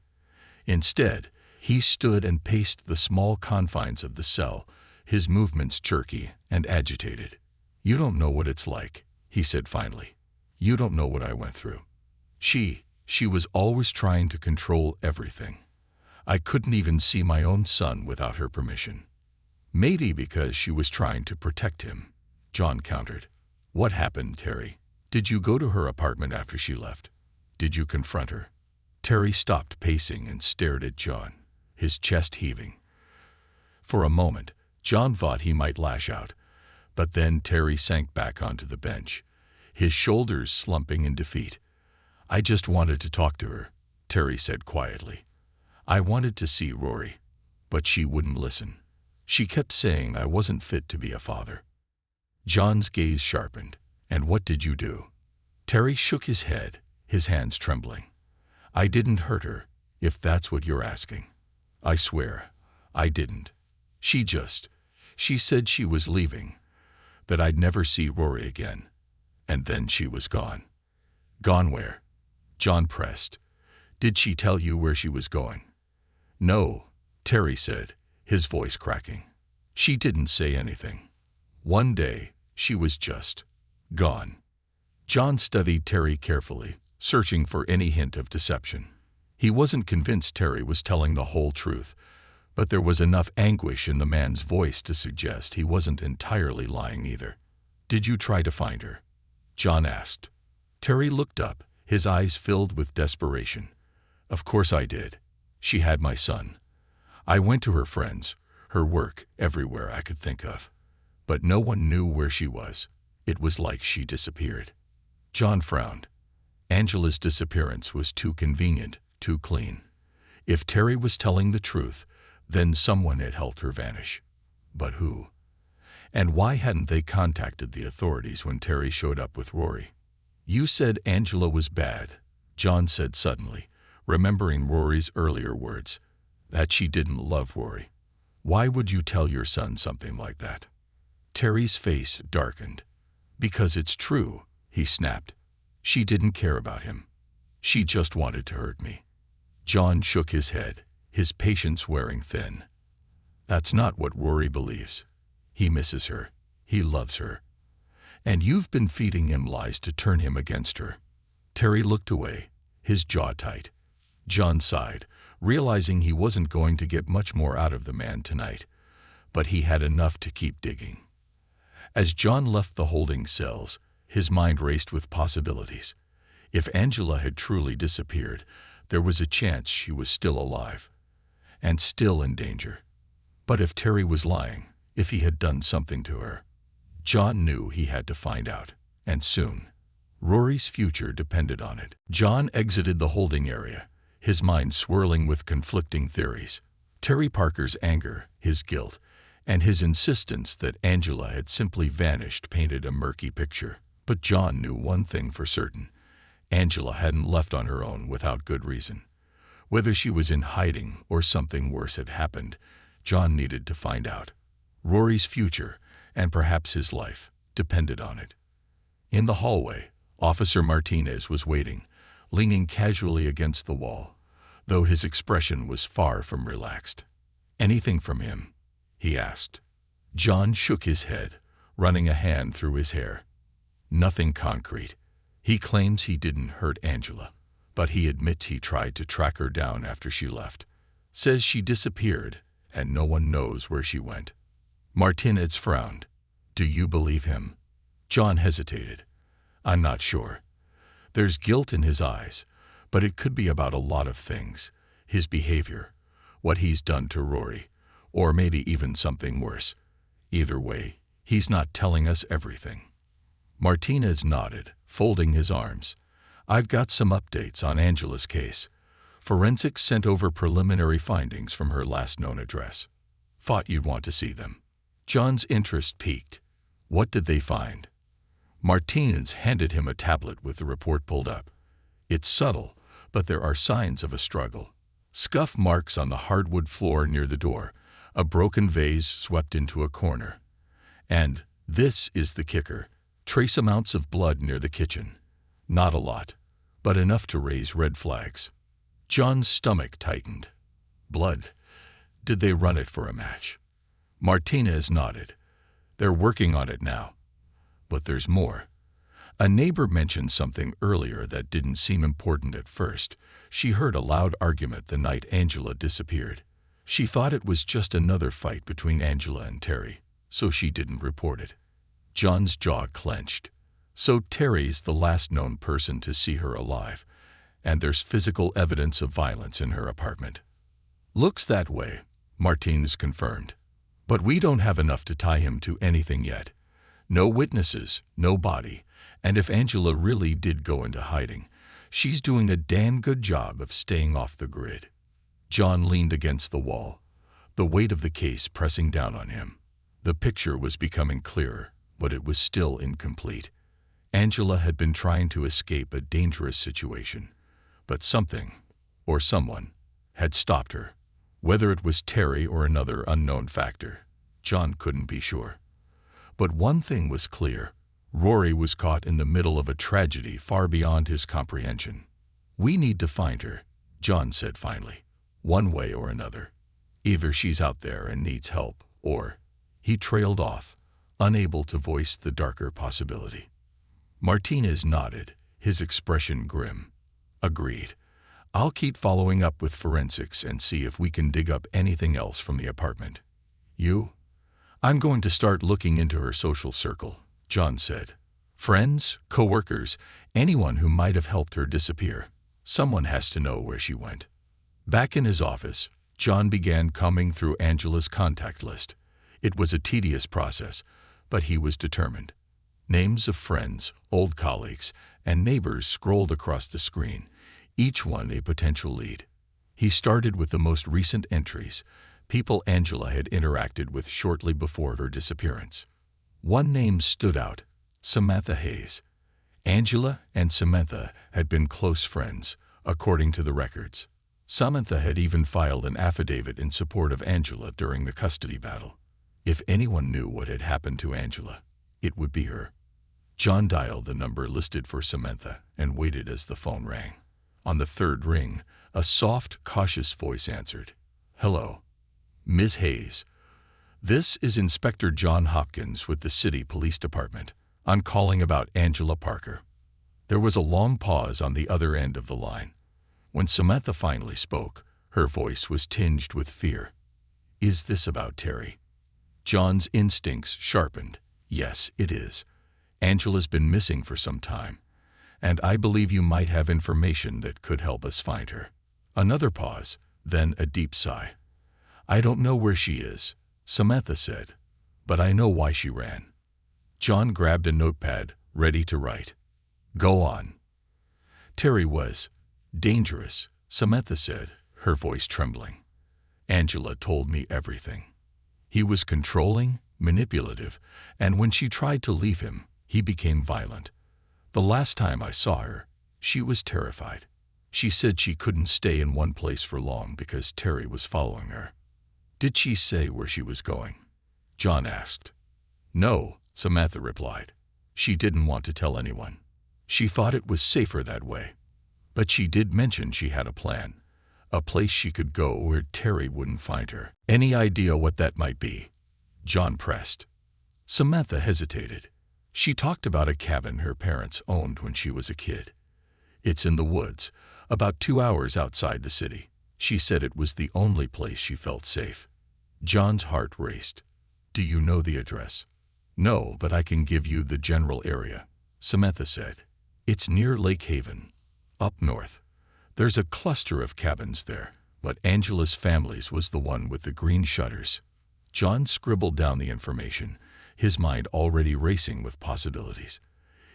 Speaker 1: Instead, he stood and paced the small confines of the cell, his movements jerky and agitated. "You don't know what it's like," he said finally. "You don't know what I went through. She was always trying to control everything. I couldn't even see my own son without her permission." "Maybe because she was trying to protect him," John countered. "What happened, Terry? Did you go to her apartment after she left? Did you confront her?" Terry stopped pacing and stared at John, his chest heaving. For a moment, John thought he might lash out, but then Terry sank back onto the bench, his shoulders slumping in defeat. "I just wanted to talk to her," Terry said quietly. "I wanted to see Rory, but she wouldn't listen. She kept saying I wasn't fit to be a father." John's gaze sharpened. "And what did you do?" Terry shook his head, his hands trembling. "I didn't hurt her, if that's what you're asking. I swear, I didn't. She said she was leaving, that I'd never see Rory again, and then she was gone." "Gone where?" John pressed. "Did she tell you where she was going?" "No," Terry said, his voice cracking. "She didn't say anything. One day, she was just gone." John studied Terry carefully, searching for any hint of deception. He wasn't convinced Terry was telling the whole truth, but there was enough anguish in the man's voice to suggest he wasn't entirely lying either. "Did you try to find her?" John asked. Terry looked up, his eyes filled with desperation. "Of course I did. She had my son. I went to her friends, her work, everywhere I could think of. But no one knew where she was. It was like she disappeared." John frowned. Angela's disappearance was too convenient, too clean. If Terry was telling the truth, then someone had helped her vanish. But who? And why hadn't they contacted the authorities when Terry showed up with Rory? "You said Angela was bad," John said suddenly, remembering Rory's earlier words, that she didn't love Rory. "Why would you tell your son something like that?" Terry's face darkened. "Because it's true," he snapped. "She didn't care about him. She just wanted to hurt me." John shook his head, his patience wearing thin. "That's not what Rory believes. He misses her. He loves her. And you've been feeding him lies to turn him against her." Terry looked away, his jaw tight. John sighed, realizing he wasn't going to get much more out of the man tonight, but he had enough to keep digging. As John left the holding cells, his mind raced with possibilities. If Angela had truly disappeared, there was a chance she was still alive, and still in danger. But if Terry was lying, if he had done something to her, John knew he had to find out, and soon. Rory's future depended on it. John exited the holding area, his mind swirling with conflicting theories. Terry Parker's anger, his guilt, and his insistence that Angela had simply vanished painted a murky picture. But John knew one thing for certain. Angela hadn't left on her own without good reason. Whether she was in hiding or something worse had happened, John needed to find out. Rory's future, and perhaps his life, depended on it. In the hallway, Officer Martinez was waiting, leaning casually against the wall, though his expression was far from relaxed. "Anything from him?" he asked. John shook his head, running a hand through his hair. "Nothing concrete. He claims he didn't hurt Angela, but he admits he tried to track her down after she left. Says she disappeared, and no one knows where she went." Martinez frowned. "Do you believe him?" John hesitated. "I'm not sure. There's guilt in his eyes, but it could be about a lot of things. His behavior, what he's done to Rory, or maybe even something worse. Either way, he's not telling us everything." Martinez nodded, folding his arms. "I've got some updates on Angela's case. Forensics sent over preliminary findings from her last known address. Thought you'd want to see them." John's interest piqued. "What did they find?" Martinez handed him a tablet with the report pulled up. "It's subtle, but there are signs of a struggle. Scuff marks on the hardwood floor near the door, a broken vase swept into a corner. And, this is the kicker, trace amounts of blood near the kitchen. Not a lot, but enough to raise red flags." John's stomach tightened. Blood. Did they run it for a match? Martinez nodded. They're working on it now. But there's more. A neighbor mentioned something earlier that didn't seem important at first. She heard a loud argument the night Angela disappeared. She thought it was just another fight between Angela and Terry, so she didn't report it. John's jaw clenched. So Terry's the last known person to see her alive, and there's physical evidence of violence in her apartment. Looks that way, Martinez confirmed. But we don't have enough to tie him to anything yet. No witnesses, no body, and if Angela really did go into hiding, she's doing a damn good job of staying off the grid. John leaned against the wall, the weight of the case pressing down on him. The picture was becoming clearer, but it was still incomplete. Angela had been trying to escape a dangerous situation, but something, or someone, had stopped her. Whether it was Terry or another unknown factor, John couldn't be sure. But one thing was clear. Rory was caught in the middle of a tragedy far beyond his comprehension. We need to find her, John said finally, one way or another. Either she's out there and needs help, or... He trailed off, unable to voice the darker possibility. Martinez nodded, his expression grim. Agreed. I'll keep following up with forensics and see if we can dig up anything else from the apartment. You? I'm going to start looking into her social circle, John said. Friends, co-workers, anyone who might have helped her disappear. Someone has to know where she went. Back in his office, John began combing through Angela's contact list. It was a tedious process, but he was determined. Names of friends, old colleagues, and neighbors scrolled across the screen, each one a potential lead. He started with the most recent entries, people Angela had interacted with shortly before her disappearance. One name stood out, Samantha Hayes. Angela and Samantha had been close friends, according to the records. Samantha had even filed an affidavit in support of Angela during the custody battle. If anyone knew what had happened to Angela, it would be her. John dialed the number listed for Samantha and waited as the phone rang. On the third ring, a soft, cautious voice answered. Hello. Ms. Hayes. This is Inspector John Hopkins with the City Police Department. I'm calling about Angela Parker. There was a long pause on the other end of the line. When Samantha finally spoke, her voice was tinged with fear. Is this about Terry? John's instincts sharpened. Yes, it is. Angela's been missing for some time, and I believe you might have information that could help us find her. Another pause, then a deep sigh. I don't know where she is, Samantha said, but I know why she ran. John grabbed a notepad, ready to write. Go on. Terry was dangerous, Samantha said, her voice trembling. Angela told me everything. He was controlling, manipulative, and when she tried to leave him, he became violent. The last time I saw her, she was terrified. She said she couldn't stay in one place for long because Terry was following her. Did she say where she was going? John asked. No, Samantha replied. She didn't want to tell anyone. She thought it was safer that way. But she did mention she had a plan, a place she could go where Terry wouldn't find her. Any idea what that might be? John pressed. Samantha hesitated. She talked about a cabin her parents owned when she was a kid. It's in the woods, about 2 hours outside the city. She said it was the only place she felt safe. John's heart raced. Do you know the address? No, but I can give you the general area, Samantha said. It's near Lake Haven, up north. There's a cluster of cabins there, but Angela's family's was the one with the green shutters. John scribbled down the information, his mind already racing with possibilities.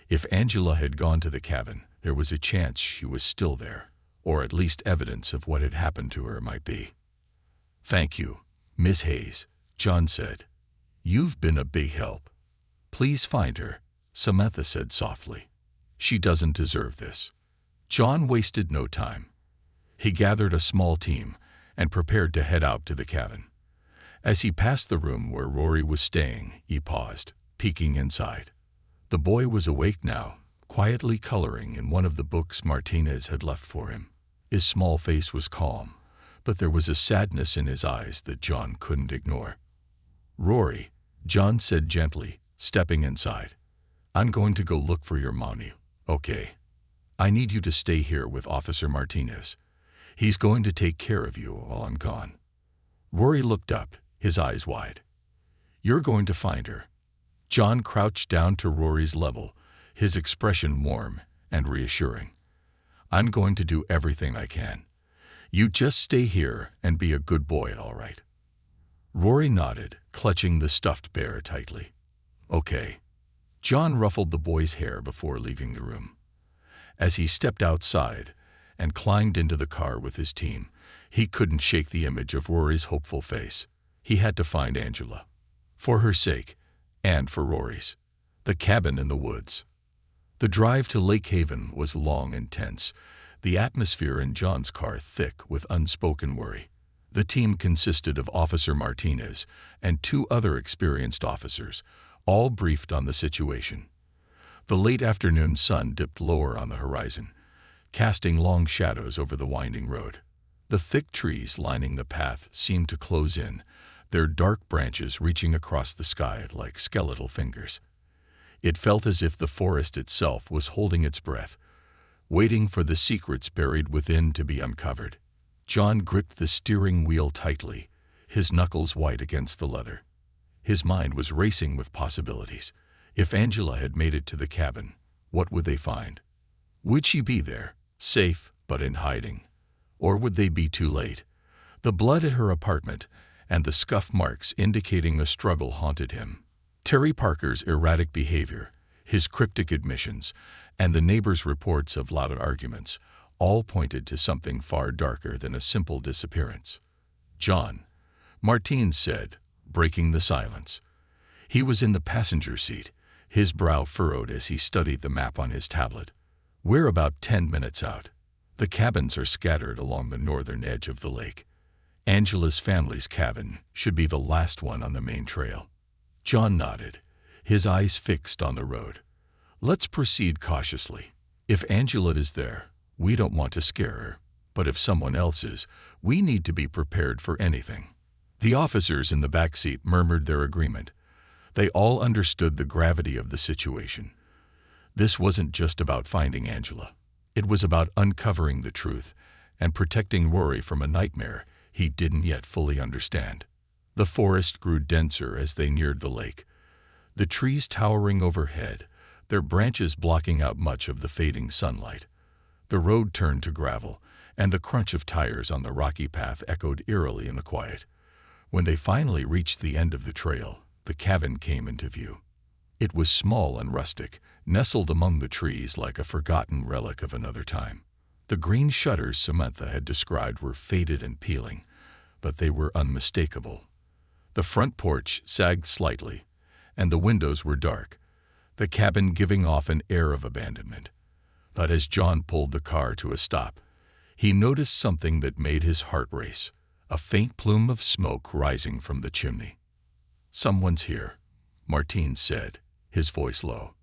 Speaker 1: If Angela had gone to the cabin, there was a chance she was still there, or at least evidence of what had happened to her might be. Thank you, Miss Hayes, John said. You've been a big help. Please find her, Samantha said softly. She doesn't deserve this. John wasted no time. He gathered a small team and prepared to head out to the cabin. As he passed the room where Rory was staying, he paused, peeking inside. The boy was awake now, quietly coloring in one of the books Martinez had left for him. His small face was calm, but there was a sadness in his eyes that John couldn't ignore. "Rory," John said gently, stepping inside. "I'm going to go look for your mommy, okay? I need you to stay here with Officer Martinez. He's going to take care of you while I'm gone." Rory looked up, his eyes wide. "You're going to find her." John crouched down to Rory's level, his expression warm and reassuring. "I'm going to do everything I can. You just stay here and be a good boy, all right?" Rory nodded, clutching the stuffed bear tightly. "Okay." John ruffled the boy's hair before leaving the room. As he stepped outside and climbed into the car with his team, he couldn't shake the image of Rory's hopeful face. He had to find Angela. For her sake, and for Rory's. The cabin in the woods. The drive to Lake Haven was long and tense, the atmosphere in John's car thick with unspoken worry. The team consisted of Officer Martinez and 2 other experienced officers, all briefed on the situation. The late afternoon sun dipped lower on the horizon, casting long shadows over the winding road. The thick trees lining the path seemed to close in, their dark branches reaching across the sky like skeletal fingers. It felt as if the forest itself was holding its breath, waiting for the secrets buried within to be uncovered. John gripped the steering wheel tightly, his knuckles white against the leather. His mind was racing with possibilities. If Angela had made it to the cabin, what would they find? Would she be there, safe but in hiding? Or would they be too late? The blood at her apartment and the scuff marks indicating a struggle haunted him. Terry Parker's erratic behavior, his cryptic admissions, and the neighbors' reports of loud arguments all pointed to something far darker than a simple disappearance. "John," Martine said, breaking the silence. He was in the passenger seat, his brow furrowed as he studied the map on his tablet. "We're about 10 minutes out. The cabins are scattered along the northern edge of the lake. Angela's family's cabin should be the last one on the main trail." John nodded, his eyes fixed on the road. "Let's proceed cautiously. If Angela is there, we don't want to scare her. But if someone else is, we need to be prepared for anything." The officers in the back seat murmured their agreement. They all understood the gravity of the situation. This wasn't just about finding Angela. It was about uncovering the truth and protecting Rory from a nightmare he didn't yet fully understand. The forest grew denser as they neared the lake, the trees towering overhead, their branches blocking out much of the fading sunlight. The road turned to gravel, and the crunch of tires on the rocky path echoed eerily in the quiet. When they finally reached the end of the trail, the cabin came into view. It was small and rustic, nestled among the trees like a forgotten relic of another time. The green shutters Samantha had described were faded and peeling, but they were unmistakable. The front porch sagged slightly, and the windows were dark, the cabin giving off an air of abandonment. But as John pulled the car to a stop, he noticed something that made his heart race, a faint plume of smoke rising from the chimney. "Someone's here," Martine said, his voice low.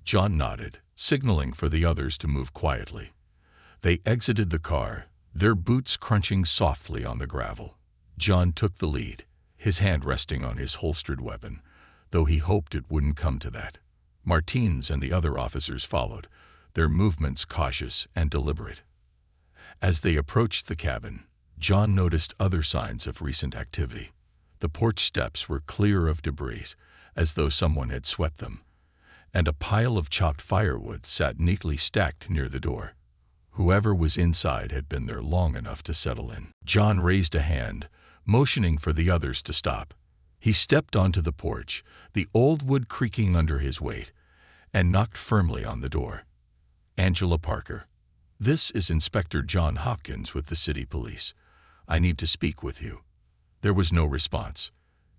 Speaker 1: John nodded, signaling for the others to move quietly. They exited the car, their boots crunching softly on the gravel. John took the lead, his hand resting on his holstered weapon, though he hoped it wouldn't come to that. Martins and the other officers followed, their movements cautious and deliberate. As they approached the cabin, John noticed other signs of recent activity. The porch steps were clear of debris, as though someone had swept them, and a pile of chopped firewood sat neatly stacked near the door. Whoever was inside had been there long enough to settle in. John raised a hand, motioning for the others to stop. He stepped onto the porch, the old wood creaking under his weight, and knocked firmly on the door. "Angela Parker, this is Inspector John Hopkins with the city police. I need to speak with you." There was no response.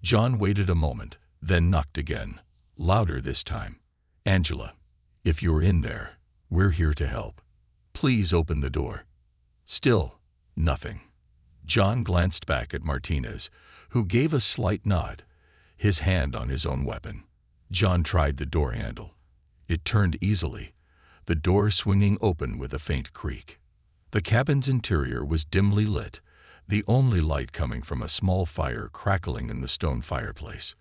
Speaker 1: John waited a moment, then knocked again, louder this time. "Angela, if you're in there, we're here to help. Please open the door." Still, nothing. John glanced back at Martinez, who gave a slight nod, his hand on his own weapon. John tried the door handle. It turned easily, the door swinging open with a faint creak. The cabin's interior was dimly lit, the only light coming from a small fire crackling in the stone fireplace.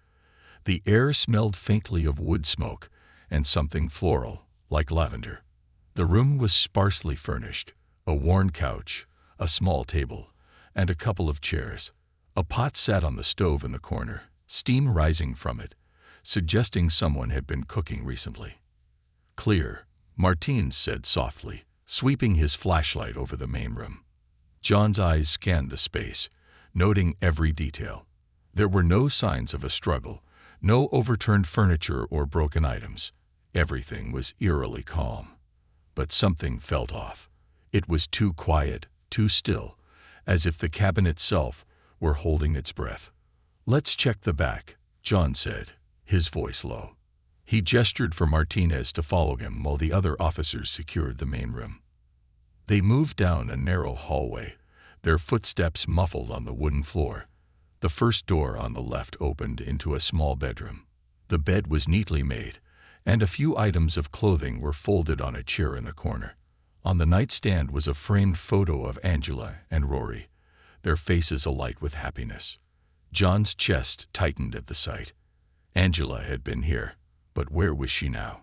Speaker 1: The air smelled faintly of wood smoke and something floral, like lavender. The room was sparsely furnished, a worn couch, a small table, and a couple of chairs. A pot sat on the stove in the corner, steam rising from it, suggesting someone had been cooking recently. "Clear," Martine said softly, sweeping his flashlight over the main room. John's eyes scanned the space, noting every detail. There were no signs of a struggle, no overturned furniture or broken items. Everything was eerily calm. But something felt off. It was too quiet, too still, as if the cabin itself were holding its breath. "Let's check the back," John said, his voice low. He gestured for Martinez to follow him while the other officers secured the main room. They moved down a narrow hallway, their footsteps muffled on the wooden floor. The first door on the left opened into a small bedroom. The bed was neatly made, and a few items of clothing were folded on a chair in the corner. On the nightstand was a framed photo of Angela and Rory, their faces alight with happiness. John's chest tightened at the sight. Angela had been here, but where was she now?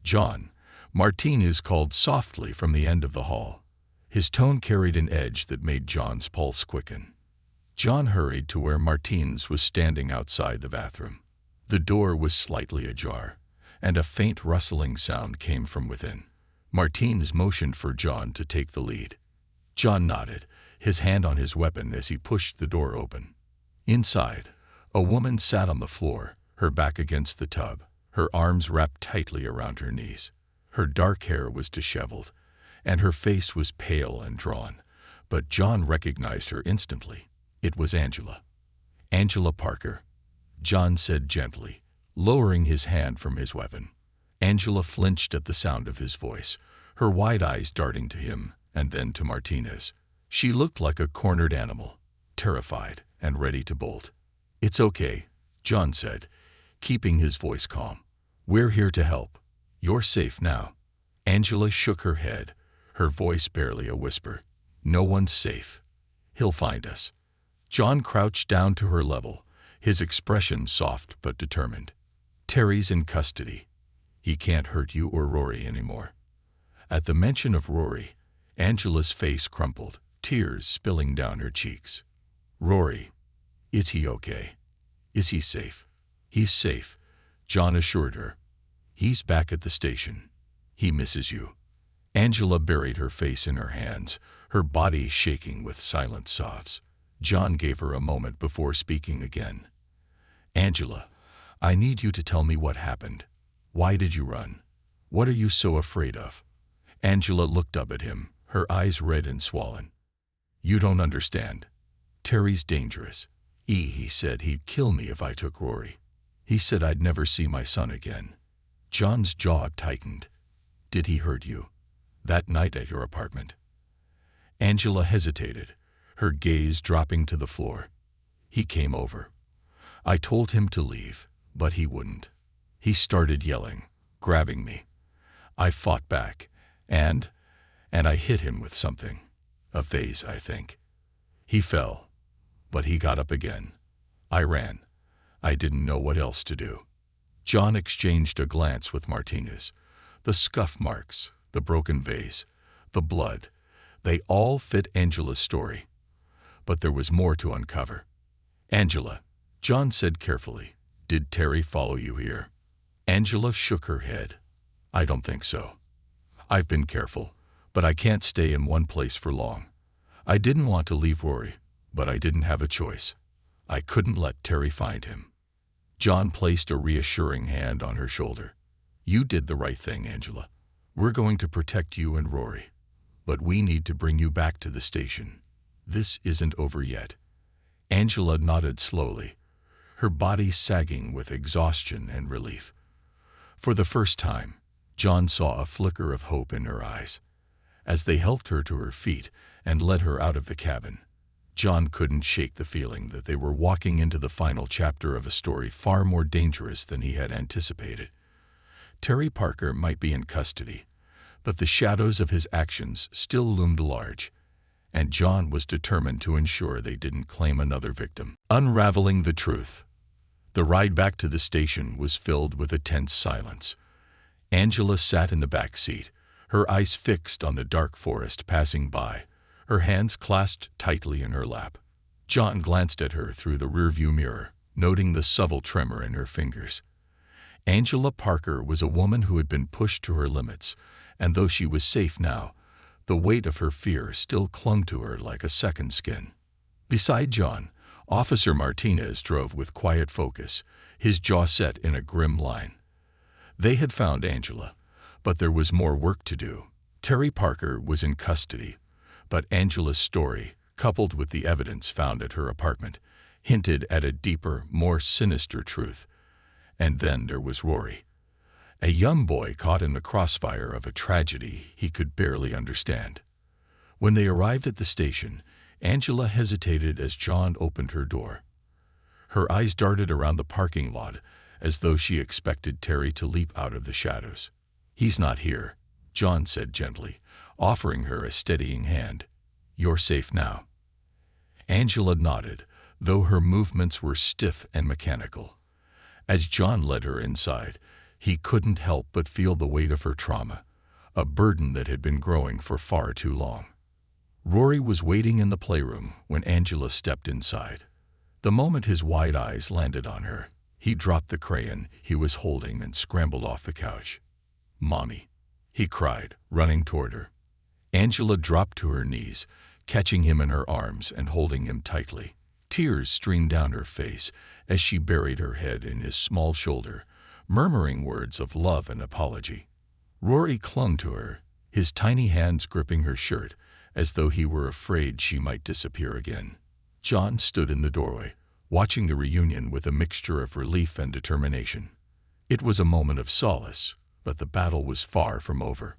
Speaker 1: "John," Martinez called softly from the end of the hall. His tone carried an edge that made John's pulse quicken. John hurried to where Martinez was standing outside the bathroom. The door was slightly ajar, and a faint rustling sound came from within. Martinez motioned for John to take the lead. John nodded, his hand on his weapon as he pushed the door open. Inside, a woman sat on the floor, her back against the tub, her arms wrapped tightly around her knees. Her dark hair was disheveled, and her face was pale and drawn, but John recognized her instantly. It was Angela. "Angela Parker," John said gently, lowering his hand from his weapon. Angela flinched at the sound of his voice, her wide eyes darting to him and then to Martinez. She looked like a cornered animal, terrified and ready to bolt. "It's okay," John said, keeping his voice calm. "We're here to help. You're safe now." Angela shook her head, her voice barely a whisper. "No one's safe. He'll find us." John crouched down to her level, his expression soft but determined. "Terry's in custody. He can't hurt you or Rory anymore." At the mention of Rory, Angela's face crumpled, tears spilling down her cheeks. "Rory, is he okay? Is he safe?" "He's safe," John assured her. "He's back at the station. He misses you." Angela buried her face in her hands, her body shaking with silent sobs. John gave her a moment before speaking again. "Angela, I need you to tell me what happened. Why did you run? What are you so afraid of?" Angela looked up at him, her eyes red and swollen. "You don't understand. Terry's dangerous. He said he'd kill me if I took Rory. He said I'd never see my son again." John's jaw tightened. "Did he hurt you? That night at your apartment?" Angela hesitated, her gaze dropping to the floor. "He came over. I told him to leave, but he wouldn't. He started yelling, grabbing me. I fought back, and I hit him with something. A vase, I think. He fell, but he got up again. I ran. I didn't know what else to do." John exchanged a glance with Martinez. The scuff marks, the broken vase, the blood, they all fit Angela's story. But there was more to uncover. "Angela," John said carefully, "did Terry follow you here?" Angela shook her head. "I don't think so. I've been careful, but I can't stay in one place for long. I didn't want to leave Rory, but I didn't have a choice. I couldn't let Terry find him." John placed a reassuring hand on her shoulder. "You did the right thing, Angela. We're going to protect you and Rory, but we need to bring you back to the station. This isn't over yet." Angela nodded slowly, her body sagging with exhaustion and relief. For the first time, John saw a flicker of hope in her eyes. As they helped her to her feet and led her out of the cabin, John couldn't shake the feeling that they were walking into the final chapter of a story far more dangerous than he had anticipated. Terry Parker might be in custody, but the shadows of his actions still loomed large, and John was determined to ensure they didn't claim another victim. Unraveling the truth. The ride back to the station was filled with a tense silence. Angela sat in the back seat, her eyes fixed on the dark forest passing by, her hands clasped tightly in her lap. John glanced at her through the rearview mirror, noting the subtle tremor in her fingers. Angela Parker was a woman who had been pushed to her limits, and though she was safe now, the weight of her fear still clung to her like a second skin. Beside John, Officer Martinez drove with quiet focus, his jaw set in a grim line. They had found Angela, but there was more work to do. Terry Parker was in custody, but Angela's story, coupled with the evidence found at her apartment, hinted at a deeper, more sinister truth. And then there was Rory, a young boy caught in the crossfire of a tragedy he could barely understand. When they arrived at the station, Angela hesitated as John opened her door. Her eyes darted around the parking lot as though she expected Terry to leap out of the shadows. "He's not here," John said gently, offering her a steadying hand. "You're safe now." Angela nodded, though her movements were stiff and mechanical. As John led her inside, he couldn't help but feel the weight of her trauma, a burden that had been growing for far too long. Rory was waiting in the playroom when Angela stepped inside. The moment his wide eyes landed on her, he dropped the crayon he was holding and scrambled off the couch. "Mommy," he cried, running toward her. Angela dropped to her knees, catching him in her arms and holding him tightly. Tears streamed down her face as she buried her head in his small shoulder, murmuring words of love and apology. Rory clung to her, his tiny hands gripping her shirt, as though he were afraid she might disappear again. John stood in the doorway, watching the reunion with a mixture of relief and determination. It was a moment of solace, but the battle was far from over.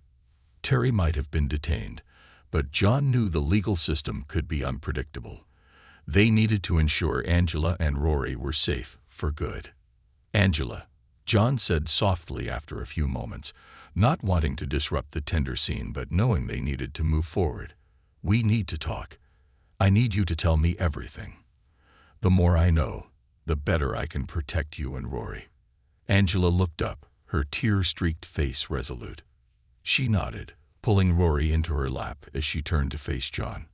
Speaker 1: Terry might have been detained, but John knew the legal system could be unpredictable. They needed to ensure Angela and Rory were safe for good. "Angela," John said softly after a few moments, not wanting to disrupt the tender scene but knowing they needed to move forward. "We need to talk. I need you to tell me everything. The more I know, the better I can protect you and Rory." Angela looked up, her tear-streaked face resolute. She nodded, pulling Rory into her lap as she turned to face John.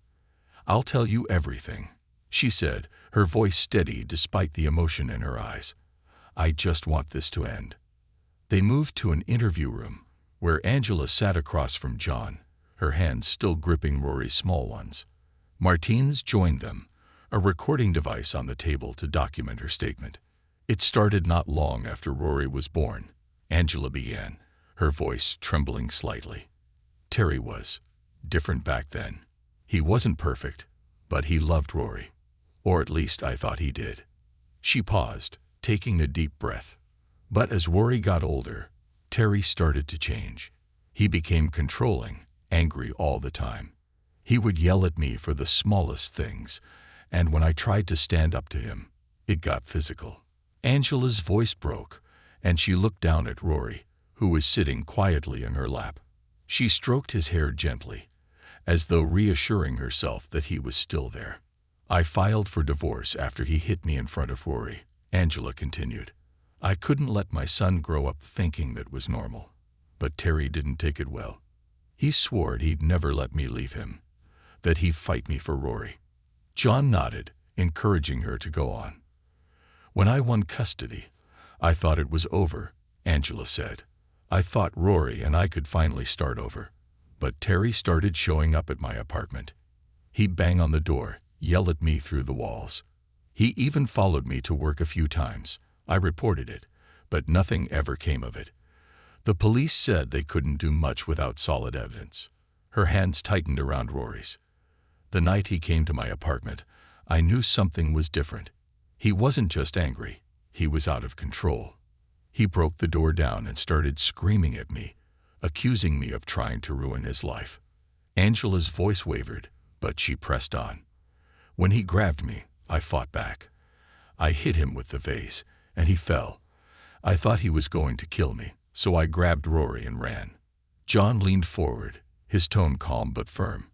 Speaker 1: "I'll tell you everything," she said, her voice steady despite the emotion in her eyes. "I just want this to end." They moved to an interview room, where Angela sat across from John, her hands still gripping Rory's small ones. Martinez joined them, a recording device on the table to document her statement. "It started not long after Rory was born," Angela began, her voice trembling slightly. "Terry was different back then. He wasn't perfect, but he loved Rory. Or at least I thought he did." She paused, taking a deep breath. But as Rory got older, Terry started to change. He became controlling, angry all the time. He would yell at me for the smallest things, and when I tried to stand up to him, it got physical. Angela's voice broke, and she looked down at Rory, who was sitting quietly in her lap. She stroked his hair gently, as though reassuring herself that he was still there. "I filed for divorce after he hit me in front of Rory," Angela continued. "I couldn't let my son grow up thinking that was normal. But Terry didn't take it well. He swore he'd never let me leave him, that he'd fight me for Rory." John nodded, encouraging her to go on. "When I won custody, I thought it was over," Angela said. "I thought Rory and I could finally start over. But Terry started showing up at my apartment. He'd bang on the door, yell at me through the walls. He even followed me to work a few times. I reported it, but nothing ever came of it. The police said they couldn't do much without solid evidence." Her hands tightened around Rory's. "The night he came to my apartment, I knew something was different. He wasn't just angry, he was out of control. He broke the door down and started screaming at me, accusing me of trying to ruin his life." Angela's voice wavered, but she pressed on. "When he grabbed me, I fought back. I hit him with the vase, and he fell. I thought he was going to kill me, so I grabbed Rory and ran." John leaned forward, his tone calm but firm.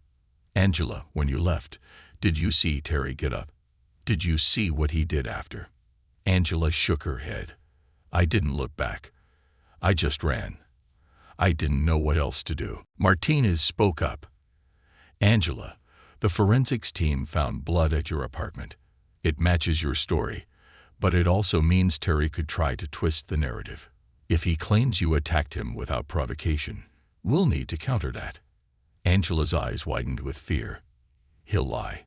Speaker 1: Angela, when you left, did you see Terry get up? Did you see what he did after? Angela shook her head. I didn't look back. I just ran. I didn't know what else to do. Martinez spoke up. Angela, the forensics team found blood at your apartment. It matches your story, but it also means Terry could try to twist the narrative. If he claims you attacked him without provocation, we'll need to counter that. Angela's eyes widened with fear. He'll lie.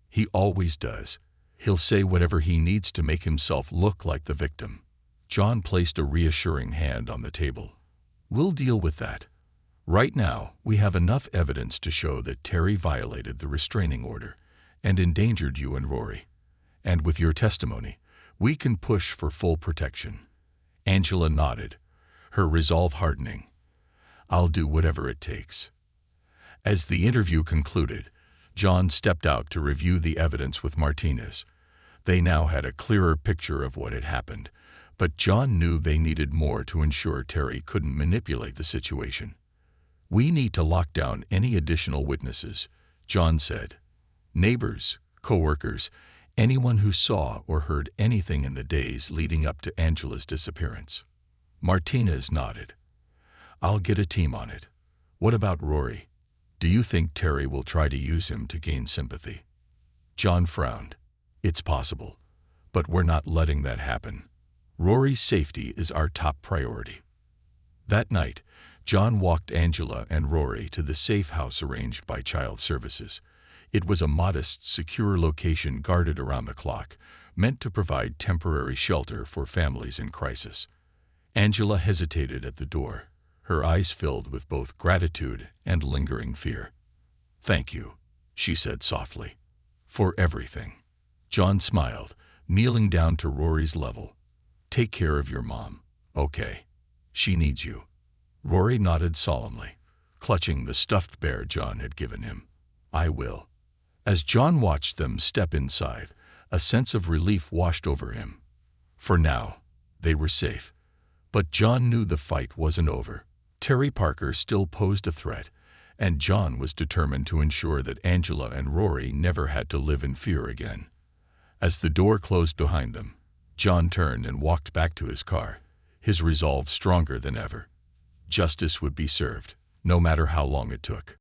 Speaker 1: He always does. He'll say whatever he needs to make himself look like the victim. John placed a reassuring hand on the table. We'll deal with that. Right now, we have enough evidence to show that Terry violated the restraining order and endangered you and Rory. And with your testimony, we can push for full protection. Angela nodded, her resolve hardening. I'll do whatever it takes. As the interview concluded, John stepped out to review the evidence with Martinez. They now had a clearer picture of what had happened, but John knew they needed more to ensure Terry couldn't manipulate the situation. We need to lock down any additional witnesses, John said. Neighbors, co-workers, anyone who saw or heard anything in the days leading up to Angela's disappearance. Martinez nodded. I'll get a team on it. What about Rory? Do you think Terry will try to use him to gain sympathy? John frowned. It's possible, but we're not letting that happen. Rory's safety is our top priority. That night, John walked Angela and Rory to the safe house arranged by Child Services. It was a modest, secure location guarded around the clock, meant to provide temporary shelter for families in crisis. Angela hesitated at the door, her eyes filled with both gratitude and lingering fear. Thank you, she said softly, for everything. John smiled, kneeling down to Rory's level. Take care of your mom, okay? She needs you. Rory nodded solemnly, clutching the stuffed bear John had given him. I will. As John watched them step inside, a sense of relief washed over him. For now, they were safe. But John knew the fight wasn't over. Terry Parker still posed a threat, and John was determined to ensure that Angela and Rory never had to live in fear again. As the door closed behind them, John turned and walked back to his car, his resolve stronger than ever. Justice would be served, no matter how long it took.